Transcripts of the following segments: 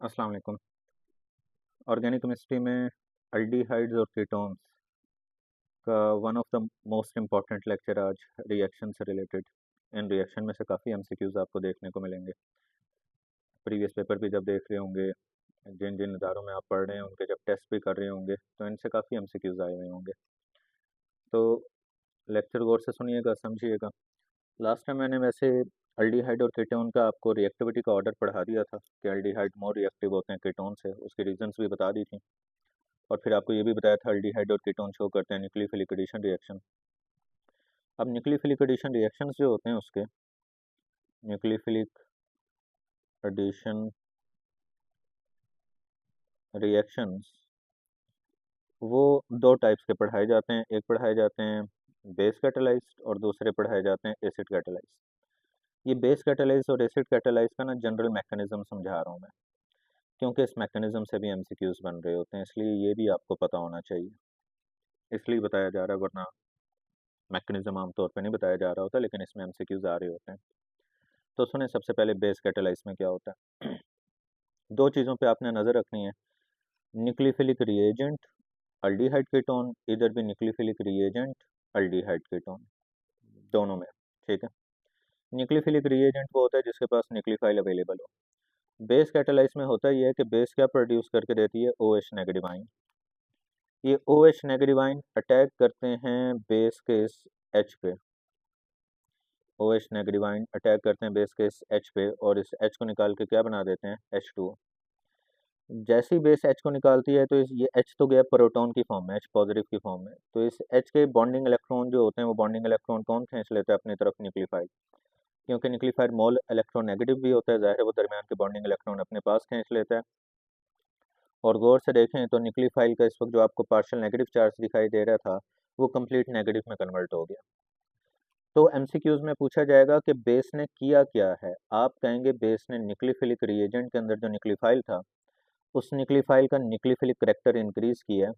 अस्सलाम वालेकुम। Organic chemistry में अल्डिहाइड्स और कीटोन्स का one of the most important lecture आज रिएक्शन से रिलेटेड। इन रिएक्शन में से काफ़ी एमसीक्यूज़ आपको देखने को मिलेंगे। प्रीवियस पेपर भी जब देख रहे होंगे, जिन जिन इदारों में आप पढ़ रहे हैं उनके जब टेस्ट भी कर रहे होंगे तो इनसे काफ़ी एमसीक्यूज़ आए हुए होंगे। तो लेक्चर गौर से सुनिएगा, समझिएगा। लास्ट टाइम मैंने वैसे अल्डिहाइड और कीटोन का आपको रिएक्टिविटी का ऑर्डर पढ़ा दिया था कि अल्डिहाइड मोर रिएक्टिव होते हैं कीटोन से, उसकी रीजंस भी बता दी थी। और फिर आपको ये भी बताया था अल्डिहाइड और कीटोन शो करते हैं न्यूक्लियोफिलिक एडिशन रिएक्शन। अब न्यूक्लियोफिलिक एडिशन रिएक्शंस जो होते हैं उसके न्यूक्लियोफिलिक एडिशन रिएक्शंस वो दो टाइप्स के पढ़ाए जाते हैं। एक पढ़ाए जाते हैं बेस कैटालाइज्ड और दूसरे पढ़ाए जाते हैं एसिड कैटालाइज्ड। ये बेस कैटालाइज्ड और एसिड कैटालाइज्ड का ना जनरल मैकेनिज्म समझा रहा हूँ मैं, क्योंकि इस मैकेनिज्म से भी एमसीक्यूज बन रहे होते हैं, इसलिए ये भी आपको पता होना चाहिए, इसलिए बताया जा रहा है, वरना मैकेनिज्म आमतौर पर नहीं बताया जा रहा होता, लेकिन इसमें एमसीक्यूज आ रहे होते हैं। तो सुने, सबसे पहले बेस कैटालाइज में क्या होता है। दो चीज़ों पे आपने नज़र रखनी है। न्यूक्लियोफिलिक रिएजेंट अल्डिहाइड कीटोन, इधर भी न्यूक्लियोफिलिक रिएजेंट अल्डिहाइड कीटोन, दोनों में। ठीक है। न्यूक्लियोफिलिक रिएजेंट वो होता है जिसके पास न्यूक्लियोफाइल अवेलेबल हो। बेस कैटालाइज में होता ही है कि बेस क्या प्रोड्यूस करके देती है, OH नेगेटिव आयन। ये OH नेगेटिव आयन अटैक करते हैं बेस के इस H पे। OH नेगेटिव आयन अटैक करते हैं बेस के इस H पे और इस H को निकाल के क्या बना देते हैं, H2। जैसी बेस H को निकालती है तो ये H तो गया प्रोटॉन की फॉर्म में, H पॉजिटिव की फॉर्म में, तो इस H के बॉन्डिंग इलेक्ट्रॉन जो होते हैं वो बॉन्डिंग इलेक्ट्रॉन कौन खींच लेता है अपनी तरफ, न्यूक्लियोफाइल। क्योंकि न्यूक्लियोफाइल मोल इलेक्ट्रॉन नेगेटिव भी होता है, जाहिर है वो दरमियान के बॉन्डिंग इलेक्ट्रॉन अपने पास खींच लेता है। और गौर से देखें तो न्यूक्लियोफाइल का इस वक्त जो आपको पार्शियल नेगेटिव चार्ज दिखाई दे रहा था वो कंप्लीट नेगेटिव में कन्वर्ट हो गया। तो एमसीक्यूज में पूछा जाएगा कि बेस ने किया क्या है। आप कहेंगे बेस ने न्यूक्लियोफिलिक रिएजेंट के अंदर जो न्यूक्लियोफाइल था उस न्यूक्लियोफाइल का न्यूक्लियोफिलिक करैक्टर इंक्रीज किया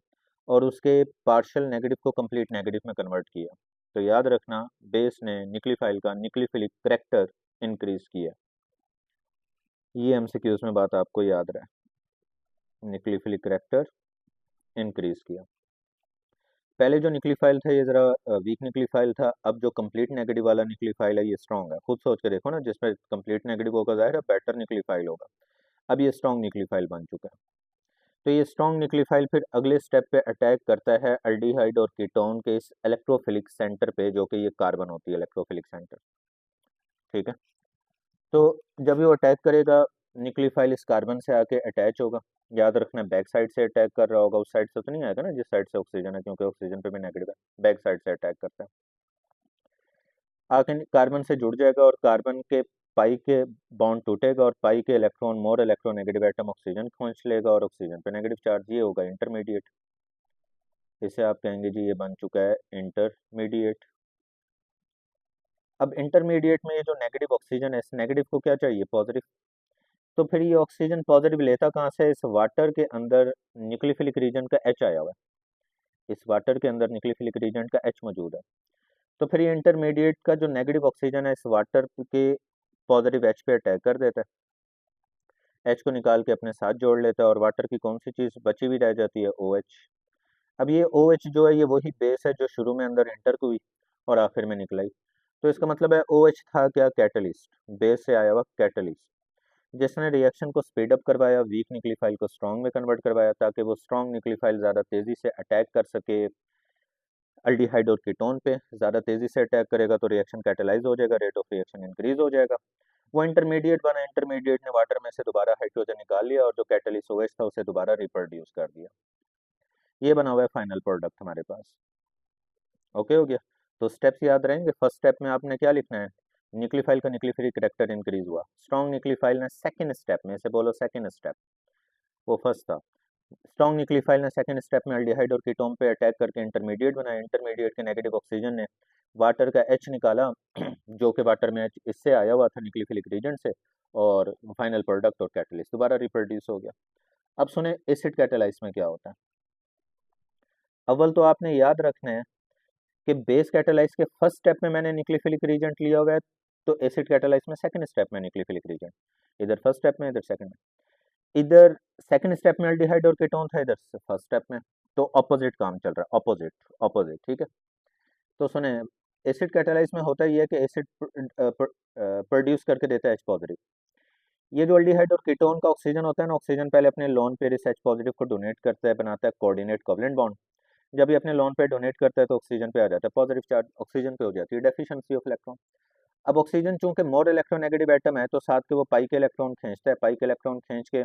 और उसके पार्शियल नेगेटिव को कंप्लीट नेगेटिव में कन्वर्ट किया। तो याद रखना, बेस ने न्यूक्लियोफाइल का न्यूक्लियोफिलिक करैक्टर इंक्रीज किया। ये एमसीक्यूज में बात आपको याद रहे, न्यूक्लियोफिलिक करैक्टर इंक्रीज किया। पहले जो न्यूक्लियोफाइल था ये जरा वीक न्यूक्लियोफाइल था, अब जो कंप्लीट नेगेटिव वाला न्यूक्लियोफाइल है ये स्ट्रॉन्ग है। खुद सोच के देखो ना, जिसमें कंप्लीट नेगेटिव होगा जाहिर है बेटर न्यूक्लियोफाइल होगा। अब ये स्ट्रॉन्ग न्यूक्लियोफाइल बन चुका है। तो ये स्ट्रॉन्ग न्यूक्लियोफाइल फिर अगले स्टेप पे अटैक करता है अल्डिहाइड और कीटोन के इस इलेक्ट्रोफिलिक सेंटर पे, जो कि ये कार्बन होती है, इलेक्ट्रोफिलिक सेंटर। ठीक है। तो जब ये अटैक करेगा, न्यूक्लियोफाइल इस कार्बन से आके अटैच होगा। याद रखना, बैक साइड से अटैक कर रहा होगा, उस साइड से तो नहीं आएगा ना जिस साइड से ऑक्सीजन है, क्योंकि ऑक्सीजन पे भी नेगेटिव है। बैक साइड से अटैक करता है, आके कार्बन से जुड़ जाएगा और कार्बन के पाई के बॉन्ड टूटेगा और पाई के electron more electronegative atom oxygen खींच लेगा और ऑक्सीजन पे नेगेटिव चार्ज, ये होगा इंटरमीडिएट। इसे आप कहेंगे जी ये बन चुका है इंटरमीडिएट। अब इंटरमीडिएट में ये जो नेगेटिव ऑक्सीजन है, इस नेगेटिव को क्या चाहिए, पॉजिटिव। तो फिर ये ऑक्सीजन पॉजिटिव लेता कहाँ से, इस वाटर के अंदर न्यूक्लियोफिलिक रीजन का H आया हुआ है, इस वाटर के अंदर न्यूक्लियोफिलिक रीजन का H मौजूद है। तो फिर ये इंटरमीडिएट का जो नेगेटिव ऑक्सीजन है इस वाटर के पॉजिटिव H पे अटैक कर देता है, H को निकाल के अपने साथ जोड़ लेता है और वाटर की कौन सी चीज़ बची हुई रह जाती है, OH। अब ये OH जो है ये वही बेस है जो शुरू में अंदर इंटर हुई और आखिर में निकलाई। तो इसका मतलब है OH था क्या, कैटलिस्ट, बेस से आया हुआ कैटलिस्ट, जिसने रिएक्शन को स्पीड अप करवाया, वीक न्यूक्लियोफाइल को स्ट्रॉन्ग में कन्वर्ट करवाया, ताकि वो स्ट्रॉन्ग न्यूक्लियोफाइल ज़्यादा तेज़ी से अटैक कर सके अल्डिहाइड और कीटोन पे। ज़्यादा तेज़ी से अटैक करेगा तो रिएक्शन कैटेलाइज हो जाएगा, रेट ऑफ रिएक्शन इंक्रीज हो जाएगा। वो इंटरमीडिएट बना, इंटरमीडिएट ने वाटर में से दोबारा हाइड्रोजन निकाल लिया और जो कैटलिस्ट OH था उसे दोबारा रिप्रोड्यूस कर दिया। ये बना हुआ है फाइनल प्रोडक्ट हमारे पास। ओके हो गया। तो स्टेप्स याद रहेंगे। फर्स्ट स्टेप में आपने क्या लिखना है, न्यूक्लियोफाइल का न्यूक्लियोफिलिक करैक्टर इंक्रीज हुआ, स्ट्रॉन्ग न्यूक्लियोफाइल ने सेकंड स्टेप में, से बोलो सेकंड स्टेप, वो फर्स्ट था। स्ट्रॉन्ग न्यूक्लियोफाइल ने सेकंड स्टेप में अल्डिहाइड और कीटोन पे अटैक करके इंटरमीडिएट बनाया, इंटरमीडिएट के नेगेटिव ऑक्सीजन ने वाटर का H निकाला जो कि वाटर में H इससे आया हुआ था न्यूक्लियोफिलिक रीजन से, और फाइनल प्रोडक्ट और कैटलिस्ट दोबारा रिप्रोड्यूस हो गया। अब सुने एसिड कैटालाइज में क्या होता है। अव्वल तो आपने याद रखना है कि बेस कैटालाइज के फर्स्ट स्टेप में मैंने न्यूक्लियोफिलिक रीजेंट लिया हुआ है, तो एसिड कैटालाइज में सेकंड स्टेप में न्यूक्लियोफिलिक रीजेंट, इधर फर्स्ट स्टेप में इधर सेकंड में। इधर सेकंड स्टेप में अल्डिहाइड और कीटोन था, इधर से फर्स्ट स्टेप में, तो ऑपोजिट काम चल रहा है, ऑपोजिट ऑपोजिट, ठीक है। तो सुने, एसिड कैटालाइज में होता ही है कि एसिड प्रोड्यूस करके देता है H पॉजिटिव। ये जो अल्डिहाइड और कीटोन का ऑक्सीजन होता है ना, ऑक्सीजन पहले अपने लोन पेयर इस H पॉजिटिव को डोनेट करता है, बनाता है कोऑर्डिनेट कोवलेंट बॉन्ड। जब ये अपने लोन पे डोनेट करता है तो ऑक्सीजन पे आ जाता है पॉजिटिव चार्ज, ऑक्सीजन पे हो जाती है डेफिशिएंसी ऑफ इलेक्ट्रॉन। अब ऑक्सीजन चूंकि मोर इलेक्ट्रोनेगेटिव एटम है तो साथ के वो पाई के इलेक्ट्रॉन खींचता है, पाई के इलेक्ट्रॉन खींच के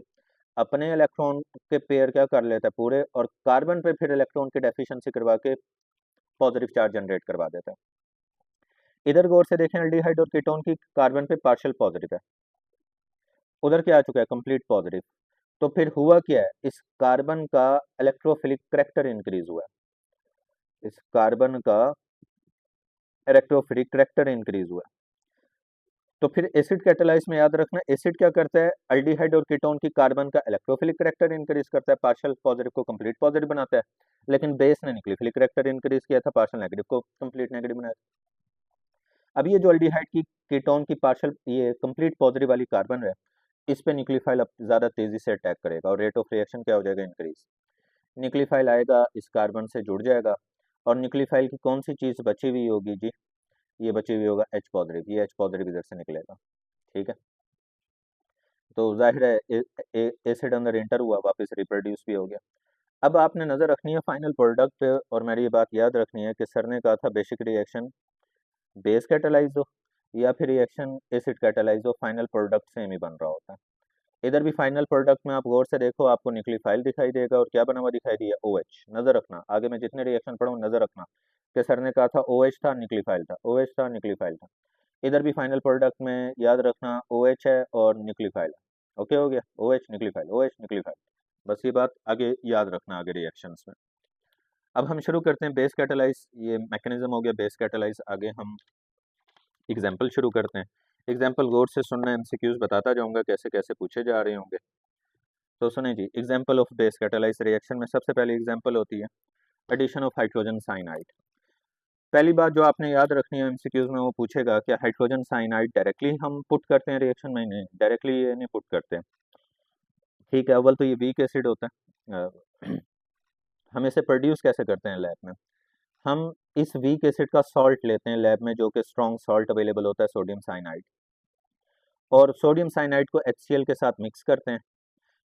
अपने इलेक्ट्रॉन के पेयर क्या कर लेता है पूरे, और कार्बन पे फिर इलेक्ट्रॉन की डेफिशिएंसी करवा के पॉजिटिव चार्ज जनरेट करवा देता है। इधर गौर से देखें, एल्डिहाइड और कीटोन की कार्बन पे पार्शियल पॉजिटिव है, उधर क्या आ चुका है, कंप्लीट पॉजिटिव। तो फिर हुआ क्या है, इस कार्बन का इलेक्ट्रोफिलिक करेक्टर इंक्रीज हुआ है, इस कार्बन का इलेक्ट्रोफिलिक करेक्टर इंक्रीज हुआ है। तो फिर एसिड कैटालाइज में याद रखना, एसिड क्या करता है, अल्डिहाइड और कीटोन की कार्बन का इलेक्ट्रोफिलिक करेक्टर इंक्रीज करता है, पार्शियल पॉजिटिव को कंप्लीट पॉजिटिव बनाता है। लेकिन बेस ने न्यूक्लियोफिलिक करेक्टर इंक्रीज किया था, पार्शियल नेगेटिव को कंप्लीट नेगेटिव बनाया। अब ये जो अल्डिहाइड की कीटोन की पार्शियल ये कंप्लीट पॉजिटिव वाली कार्बन है, इस पे न्यूक्लियोफाइल अब ज़्यादा तेजी से अटैक करेगा और रेट ऑफ रिएक्शन क्या हो जाएगा, इंक्रीज। न्यूक्लियोफाइल आएगा, इस कार्बन से जुड़ जाएगा, और न्यूक्लियोफाइल की कौन सी चीज़ बची हुई होगी जी, ये बची हुई होगा H पॉजिटिव, ये H पॉजिटिव इधर से निकलेगा, ठीक है। तो जाहिर है एसिड अंदर इंटर हुआ, वापस रिप्रोड्यूस भी हो गया। अब आपने नज़र रखनी है फाइनल प्रोडक्ट पे, और मेरी ये बात याद रखनी है कि सर ने कहा था बेसिक रिएक्शन बेस कैटालाइज हो या फिर रिएक्शन एसिड कैटालाइज हो, फाइनल प्रोडक्ट सेम ही बन रहा होता है। इधर भी फाइनल प्रोडक्ट में आप गौर से देखो, आपको न्यूक्लियोफाइल दिखाई देगा और क्या बना हुआ दिखाई दिया, OH। नज़र रखना, आगे मैं जितने रिएक्शन पढ़ूँ नज़र रखना कि सर ने कहा था OH था, न्यूक्लियोफाइल था, OH था, न्यूक्लियोफाइल था। इधर भी फाइनल प्रोडक्ट में याद रखना OH है और न्यूक्लियोफाइल है। ओके हो गया, OH न्यूक्लियोफाइल, OH न्यूक्लियोफाइल, बस ये बात आगे याद रखना आगे रिएक्शंस में। अब हम शुरू करते हैं बेस कैटालाइज, ये मैकेनिज्म हो गया बेस कैटालाइज। आगे हम एग्जाम्पल शुरू करते हैं। एग्जाम्पल गौर से सुनना, MCQs बताता जाऊंगा कैसे कैसे पूछे जा रहे होंगे। तो सुने जी, example of base catalyse reaction में सबसे पहली एग्जाम्पल होती है एडिशन ऑफ हाइड्रोजन साइनाइड। पहली बात जो आपने याद रखनी है, MCQs में वो पूछेगा क्या हाइड्रोजन साइनाइड डायरेक्टली हम पुट करते हैं रिएक्शन में, नहीं डायरेक्टली ये नहीं पुट करते, ठीक है। अव्वल तो ये वीक एसिड होता है, हम इसे प्रोड्यूस कैसे करते हैं लैब में, हम इस वीक एसिड का सॉल्ट लेते हैं लैब में, जो कि स्ट्रॉन्ग सॉल्ट अवेलेबल होता है सोडियम साइनाइड, और सोडियम साइनाइड को HCl के साथ मिक्स करते हैं।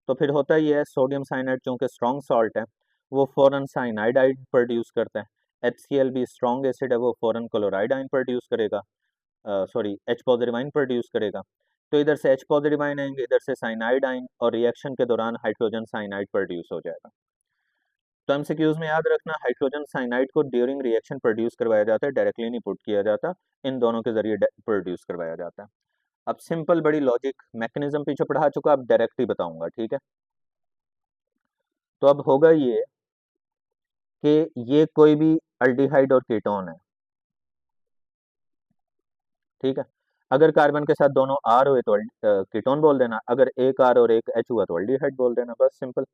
तो फिर होता ही है, सोडियम साइनाइड चूँकि स्ट्रॉन्ग सॉल्ट है, वो फ़ौरन साइनाइड आयन प्रोड्यूस करता है। HCl भी स्ट्रॉन्ग एसिड है, वो फ़ौरन क्लोराइड आयन प्रोड्यूस करेगा, sorry H positive ion produce करेगा। तो इधर से H पॉजिटिव आयन आएंगे, इधर से साइनाइड आयन, और रिएक्शन के दौरान हाइड्रोजन साइनाइड प्रोड्यूस हो जाएगा। तो MCQs में याद रखना, हाइड्रोजन साइनाइड को ड्यूरिंग रिएक्शन प्रोड्यूस करवाया जाता है, डायरेक्टली नहीं पुट किया जाता, इन दोनों के जरिए प्रोड्यूस करवाया जाता है। अब सिंपल बड़ी लॉजिक मैकेनिज्म पीछे पढ़ा चुका, अब डायरेक्ट ही बताऊंगा, ठीक है। तो अब होगा ये कि ये कोई भी अल्डिहाइड और कीटोन है, ठीक है। अगर कार्बन के साथ दोनों R हुए तो कीटोन बोल देना, अगर एक R और एक H हुआ तो अल्डिहाइड बोल देना, बस सिंपल।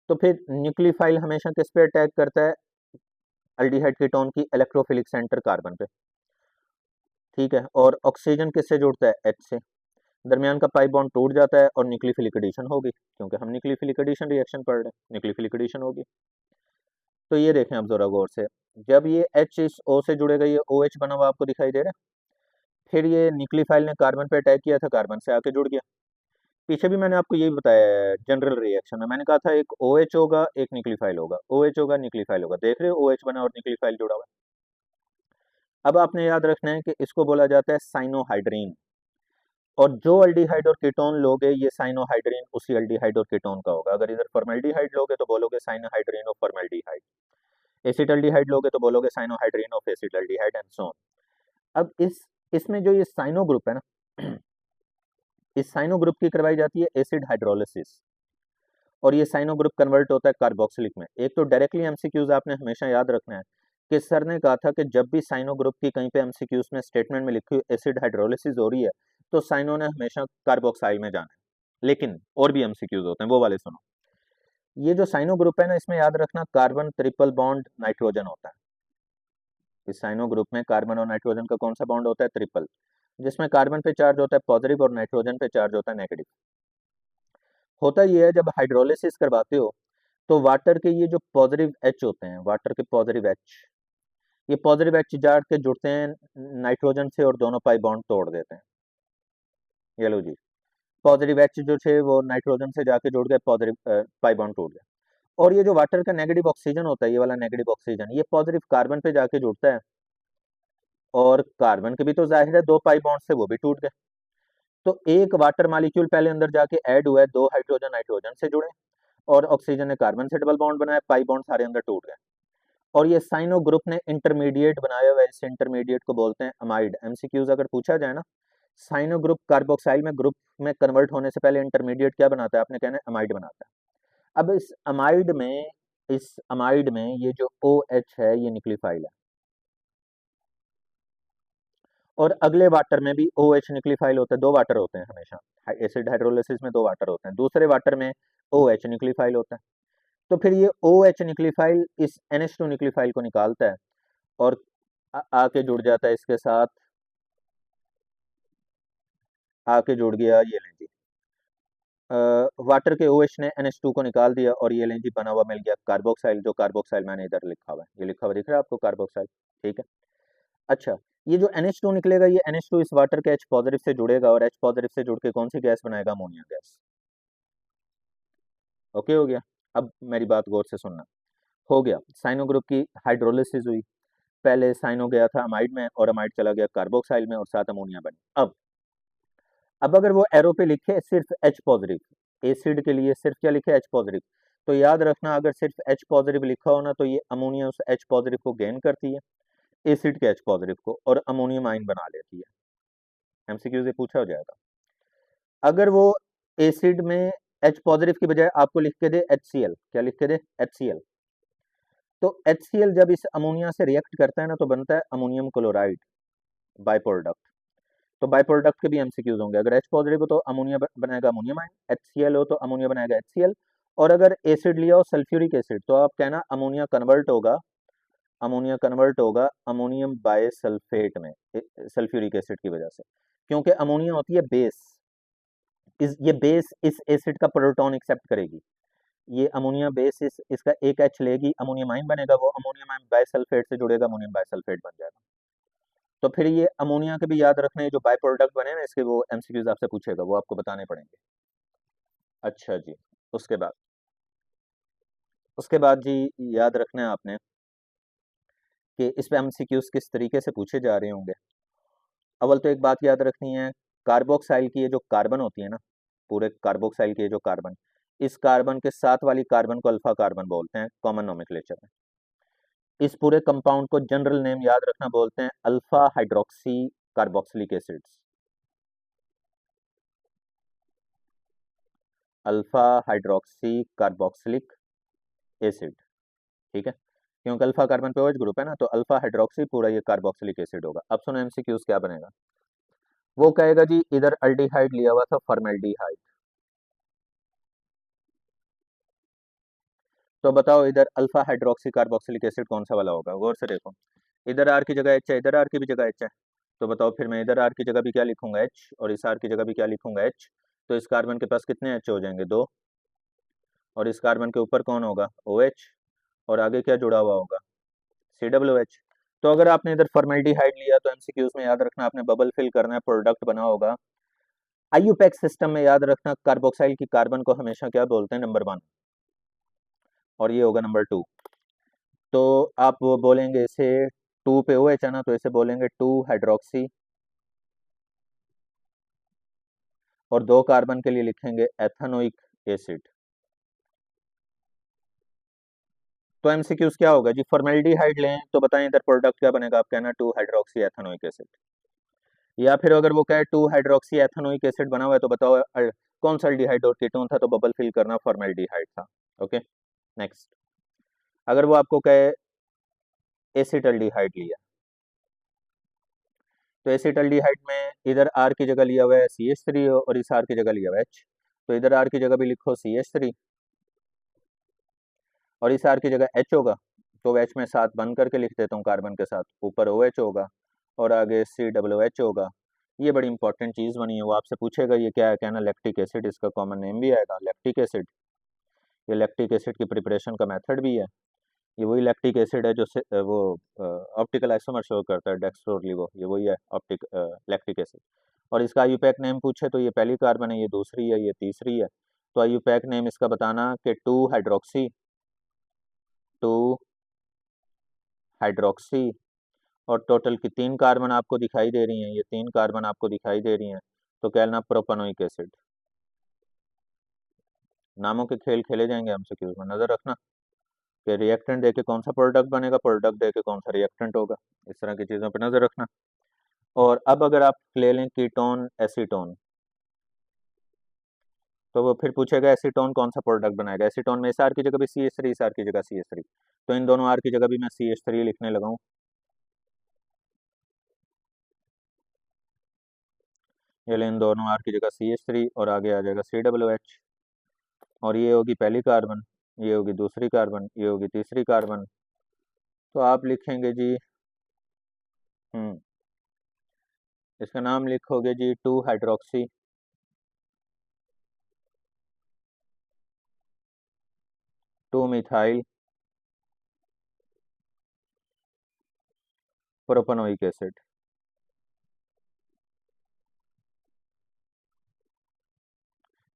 तो फिर न्यूक्लियोफाइल हमेशा किस पे अटैक करता है, अल्डिहाइड कीटोन की इलेक्ट्रोफिलिक सेंटर कार्बन पे, ठीक है। और ऑक्सीजन किससे जुड़ता है, H से, दरमियान का पाई बॉन्ड टूट जाता है और न्यूक्लियोफिलिक एडिशन होगी, क्योंकि हम न्यूक्लियोफिलिक एडिशन रिएक्शन पढ़ रहे हैं, न्यूक्लियोफिलिक एडिशन होगी। तो ये देखें अब जरा गौर से, जब ये H इस O से जुड़ेगा, ये OH बना हुआ आपको दिखाई दे रहा है, फिर ये न्यूक्लियोफाइल ने कार्बन पे अटैक किया था, कार्बन से आके जुड़ गया। पीछे भी मैंने आपको यही बताया है, जनरल रिएक्शन में मैंने कहा था एक OH होगा, एक न्यूक्लियोफाइल होगा, OH होगा, न्यूक्लियोफाइल होगा, देख रहे हो OH बना और न्यूक्लियोफाइल जुड़ा हुआ है। अब आपने याद रखना है कि इसको बोला जाता है साइनोहाइड्रीन, और जो अल्डिहाइड और कीटोन लोगे, ये साइनोहाइड्रीन उसी अल्डिहाइड और कीटोन का होगा। अगर इधर फॉर्मल्डिहाइड लोगे तो बोलोगे साइनोहाइड्रीन ऑफ फॉर्मल्डिहाइड, एसिटल्डिहाइड लोगे तो बोलोगे cyanohydrin of acetaldehyde, and so on. अब इसमें जो ये साइनो ग्रुप है ना, इस साइनो ग्रुप की करवाई जाती है एसिड हाइड्रोलिसिस, और ये साइनो ग्रुप कन्वर्ट होता है कार्बोक्सिलिक में। एक तो डायरेक्टली MCQs आपने हमेशा याद रखना है कि सर ने कहा था कि जब भी साइनो ग्रुप की कहीं पे MCQs में स्टेटमेंट में लिखी हुई एसिड हाइड्रोलिसिस हो रही है, तो साइनो ने हमेशा कार्बोक्साइल में जाना है। लेकिन और भी MCQs होते हैं, वो वाले सुनो। ये जो साइनो ग्रुप है ना, इसमें याद रखना कार्बन ट्रिपल बॉन्ड नाइट्रोजन होता है। इस साइनो ग्रुप में कार्बन और नाइट्रोजन का कौन सा बॉन्ड होता है, ट्रिपल, जिसमें कार्बन पे चार्ज होता है पॉजिटिव और नाइट्रोजन पे चार्ज होता है नेगेटिव। होता ये है, जब हाइड्रोलिसिस करवाते हो तो वाटर के ये जो पॉजिटिव एच होते हैं, वाटर के पॉजिटिव एच, ये पॉजिटिव एच जाके जुड़ते हैं नाइट्रोजन से और दोनों पाई बॉन्ड तोड़ देते हैं। ये लो जी, पॉजिटिव एच जो थे वो नाइट्रोजन से जाके जुड़ गए, पॉजिटिव पाई बॉन्ड टूट गया। और ये जो वाटर का नेगेटिव ऑक्सीजन होता है, ये वाला नेगेटिव ऑक्सीजन, ये पॉजिटिव कार्बन पे जाके जुड़ता है, और कार्बन के भी तो जाहिर है दो पाई बॉन्ड से वो भी टूट गए। तो एक वाटर मॉलिक्यूल पहले अंदर जाके ऐड हुआ है, दो हाइड्रोजन नाइट्रोजन से जुड़े, और ऑक्सीजन ने कार्बन से डबल बॉन्ड बनाया, पाई बॉन्ड सारे अंदर टूट गए। और ये साइनो ग्रुप ने इंटरमीडिएट बनाया हुआ है, इस इंटरमीडिएट को बोलते हैं अमाइड। एमसीक्यूज अगर पूछा जाए ना, साइनो ग्रुप कार्बोक्साइल में ग्रुप में कन्वर्ट होने से पहले इंटरमीडिएट क्या बनाता है, आपने कहना है अमाइड बनाता है। अब इस अमाइड में ये जो ओ एच है ये न्यूक्लियोफाइल है, और अगले वाटर में भी ओ एच न्यूक्लियोफाइल होता है। दो वाटर होते हैं हमेशा, एसिड हाइड्रोलिसिस में दो वाटर होते हैं, दूसरे वाटर में ओ एच न्यूक्लियोफाइल होता है। तो फिर ये ओ एच न्यूक्लियोफाइल इस NH2 न्यूक्लियोफाइल को निकालता है, और आके जुड़ जाता है इसके साथ, आके जुड़ गया, ये लें जी, वाटर के OH ने NH2 को निकाल दिया, और ये लें जी बना हुआ मिल गया कार्बोक्साइल, जो कार्बोक्साइल मैंने इधर लिखा हुआ है, ये लिखा हुआ दिख रहा है आपको कार्बोक्साइल, ठीक है। अच्छा, ये जो NH2 निकलेगा, ये NH2 इस वाटर के H पॉजिटिव से जुड़ेगा, और H पॉजिटिव से जुड़ के कौन सी गैस बनाएगा, अमोनिया गैस। ओके हो गया। अब मेरी बात गौर से सुनना। हो गया, साइनो ग्रुप की हाइड्रोलिसिस हुई, पहले साइनो गया था अमाइड में, और अमाइड चला गया कार्बोक्साइल में, और साथ अमोनिया बनी। अब अगर वो एरो पे लिखे सिर्फ H पॉजिटिव, एसिड के लिए सिर्फ क्या लिखे, H पॉजिटिव, तो याद रखना अगर सिर्फ H पॉजिटिव लिखा हो ना, तो ये अमोनिया उस H पॉजिटिव को गेन करती है, एसिड के H पॉजिटिव को, और अमोनियम आइन बना लेती है। एमसीक्यू से पूछा हो जाएगा। अगर वो एसिड में H पॉजिटिव की बजाय आपको लिख के दे HCl, क्या लिख के दे, HCl, तो HCl जब इस अमोनिया से रिएक्ट करता है ना, तो बनता है अमोनियम क्लोराइड, बाय प्रोडक्ट। तो बाय प्रोडक्ट के भी एमसीक्यूज होंगे। अगर H पॉजिटिव हो तो अमोनिया बनाएगा अमोनियम आयन, HCl हो तो अमोनिया बनाएगा HCl, और अगर एसिड लिया हो सल्फ्यूरिक एसिड, तो आप कहना अमोनिया कन्वर्ट होगा, अमोनिया कन्वर्ट होगा अमोनियम बायसल्फेट में, सल्फ्यूरिक एसिड की वजह से, क्योंकि अमोनिया होती है बेस, ये बेस इस एसिड का प्रोटॉन एक्सेप्ट करेगी, ये अमोनिया बेस इसका एक एच लेगी, अमोनियम आयन बनेगा, वो अमोनियम आयन बायसल्फेट से जुड़ेगा, अमोनियम बायसल्फेट बन जाएगा। तो फिर ये अमोनिया के भी याद रखने, जो बाय प्रोडक्ट बने ना इसके, वो एमसीक्यूज आपसे पूछेगा, वो आपको बताने पड़ेंगे। अच्छा जी, उसके बाद उसके बाद जी याद रखना है आपने कि इस पे एमसीक्यूज किस तरीके से पूछे जा रहे होंगे। अव्वल तो एक बात याद रखनी है, कार्बोक्साइल की ये जो कार्बन होती है ना, पूरे कार्बोक्साइल की ये जो कार्बन, इस कार्बन के साथ वाली कार्बन को अल्फा कार्बन बोलते हैं कॉमन नोमेक्लेचर में। इस पूरे कंपाउंड को जनरल नेम याद रखना, बोलते हैं alpha hydroxy carboxylic acids, alpha hydroxy carboxylic acid, ठीक है, क्योंकि अल्फा कार्बन पे OH ग्रुप है ना, तो अल्फा हाइड्रोक्सी पूरा ये कार्बोक्सिलिक एसिड होगा। अब सुनो एमसीक्यूज क्या बनेगा, वो कहेगा जी इधर अल्डिहाइड लिया हुआ था, फॉर्मेल्डिहाइड, तो बताओ इधर अल्फा हाइड्रोक्सी कार्बोक्सिलिक एसिड कौन सा वाला होगा, गौर से देखो, इधर आर की जगह एच है, इधर आर की भी जगह एच है, तो बताओ फिर मैं इधर आर की जगह भी क्या लिखूंगा, एच, और इस आर की जगह भी क्या लिखूंगा, एच, तो इस कार्बन के पास कितने एच हो जाएंगे, दो, और इस कार्बन के ऊपर कौन होगा, OH, और आगे क्या जुड़ा हुआ होगा, COOH। तो अगर आपने इधर फॉर्मेल्डिहाइड लिया तो एमसीक्यूज में याद रखना आपने बबल फिल करना है, प्रोडक्ट बना होगा। आईयूपैक सिस्टम में याद रखना कार्बोक्साइल की कार्बन को हमेशा क्या बोलते हैं, नंबर 1, और ये होगा नंबर 2। तो आप वो बोलेंगे इसे 2 पे OH है ना, तो इसे बोलेंगे 2 हाइड्रोक्सी, और 2 कार्बन के लिए लिखेंगे एथेनोइक एसिड। तो एमसीक्यूज क्या होगा जी, फॉर्मेल्डिहाइड लें तो बताएं इधर प्रोडक्ट क्या बनेगा, आप कहना 2 हाइड्रोक्सी एथेनोइक एसिड, या फिर अगर वो कहे 2 हाइड्रोक्सी एथेनोइक एसिड बना हुआ है, तो बताओ कौन सा एल्डिहाइड और कीटोन था, तो बबल फिल करना फॉर्मेल्डिहाइड था। ओके, नेक्स्ट, अगर वो आपको कहे एसिटल्डिहाइड लिया, तो एसिटल्डिहाइड में इधर आर की जगह लिया हुआ है CH3, और इस आर की जगह लिया हुआ है H, तो इधर आर की जगह भी लिखो CH3, और इस आर की जगह H होगा, तो H में साथ बंद करके लिख देता हूँ कार्बन के साथ, ऊपर OH होगा, और आगे COOH होगा, ये बड़ी इंपॉर्टेंट चीज़ बनी है, वो आपसे पूछेगा ये क्या है, कहना लैक्टिक एसिड, इसका कॉमन नेम भी आएगा लैक्टिक एसिड। ये लैक्टिक एसिड की प्रिपरेशन का मेथड भी है। ये वही लैक्टिक एसिड है जो वो ऑप्टिकल आइसोमर शो करता है, डेक्सट्रोलिवो, ये वही है ऑप्टिक लैक्टिक एसिड। और इसका आईयूपैक नेम पूछे तो ये पहली कार्बन है, ये दूसरी है, ये तीसरी है। तो आईयूपैक नेम इसका बताना कि 2 हाइड्रोक्सी, 2 हाइड्रोक्सी, और टोटल की 3 कार्बन आपको दिखाई दे रही हैं, ये 3 कार्बन आपको दिखाई दे रही हैं, तो क्या लेना, प्रोपेनोइक एसिड। नामों के खेल खेले जाएंगे हमसे, क्यों में नजर रखना कि रिएक्टेंट दे के कौन सा प्रोडक्ट बनेगा, प्रोडक्ट दे के कौन सा रिएक्टेंट होगा, इस तरह की चीज़ों पर नजर रखना। और अब अगर आप ले लें कीटोन एसीटोन, तो वो फिर पूछेगा एसीटोन कौन सा प्रोडक्ट बनाएगा। एसीटोन में एस आर की जगह भी C H three, S R की जगह सी एच थ्री, तो इन दोनों आर की जगह भी मैं सी एच थ्री लिखने लगा हूँ। ये ले, इन दोनों आर की जगह सी एच थ्री, और आगे आ जाएगा सी डब्ल्यू एच, और ये होगी पहली कार्बन, ये होगी दूसरी कार्बन, ये होगी तीसरी कार्बन। तो आप लिखेंगे जी, हम्म इसका नाम लिखोगे जी 2 हाइड्रोक्सी, 2 मिथाइल प्रोपेनोइक एसिड।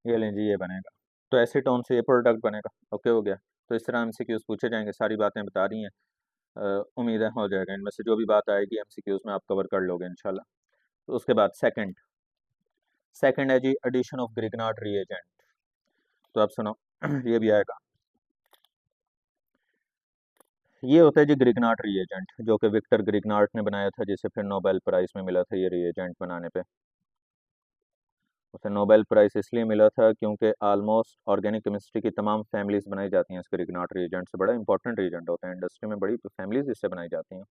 ये लें जी, ये बनेगा। तो एसीटोन से ये प्रोडक्ट बनेगा। ओके, हो गया। तो इस तरह एमसीक्यूज पूछे जाएंगे, सारी बातें बता रही हैं। उम्मीद है हो जाएगा, इनमें से जो भी बात आएगी एमसीक्यूज में आप कवर कर लोगे इंशाल्लाह। तो उसके बाद सेकंड है जी एडिशन ऑफ ग्रिग्नार्ड रिएजेंट। तो आप सुनो ये भी आएगा। ये होता है जी ग्रिग्नार्ड रिएजेंट, जो कि विक्टर ग्रिग्नार्ड ने बनाया था, जिसे फिर नोबेल प्राइज में मिला था ये रिएजेंट बनाने पे। उसे नोबेल प्राइज इसलिए मिला था क्योंकि ऑलमोस्ट ऑर्गेनिक केमिस्ट्री की तमाम फैमिलीज बनाई जाती हैं इस ग्रिग्नार्ड रिएजेंट से। बड़ा इंपॉर्टेंट रिएजेंट होता है, इंडस्ट्री में बड़ी फैमिलीज इससे बनाई जाती हैं।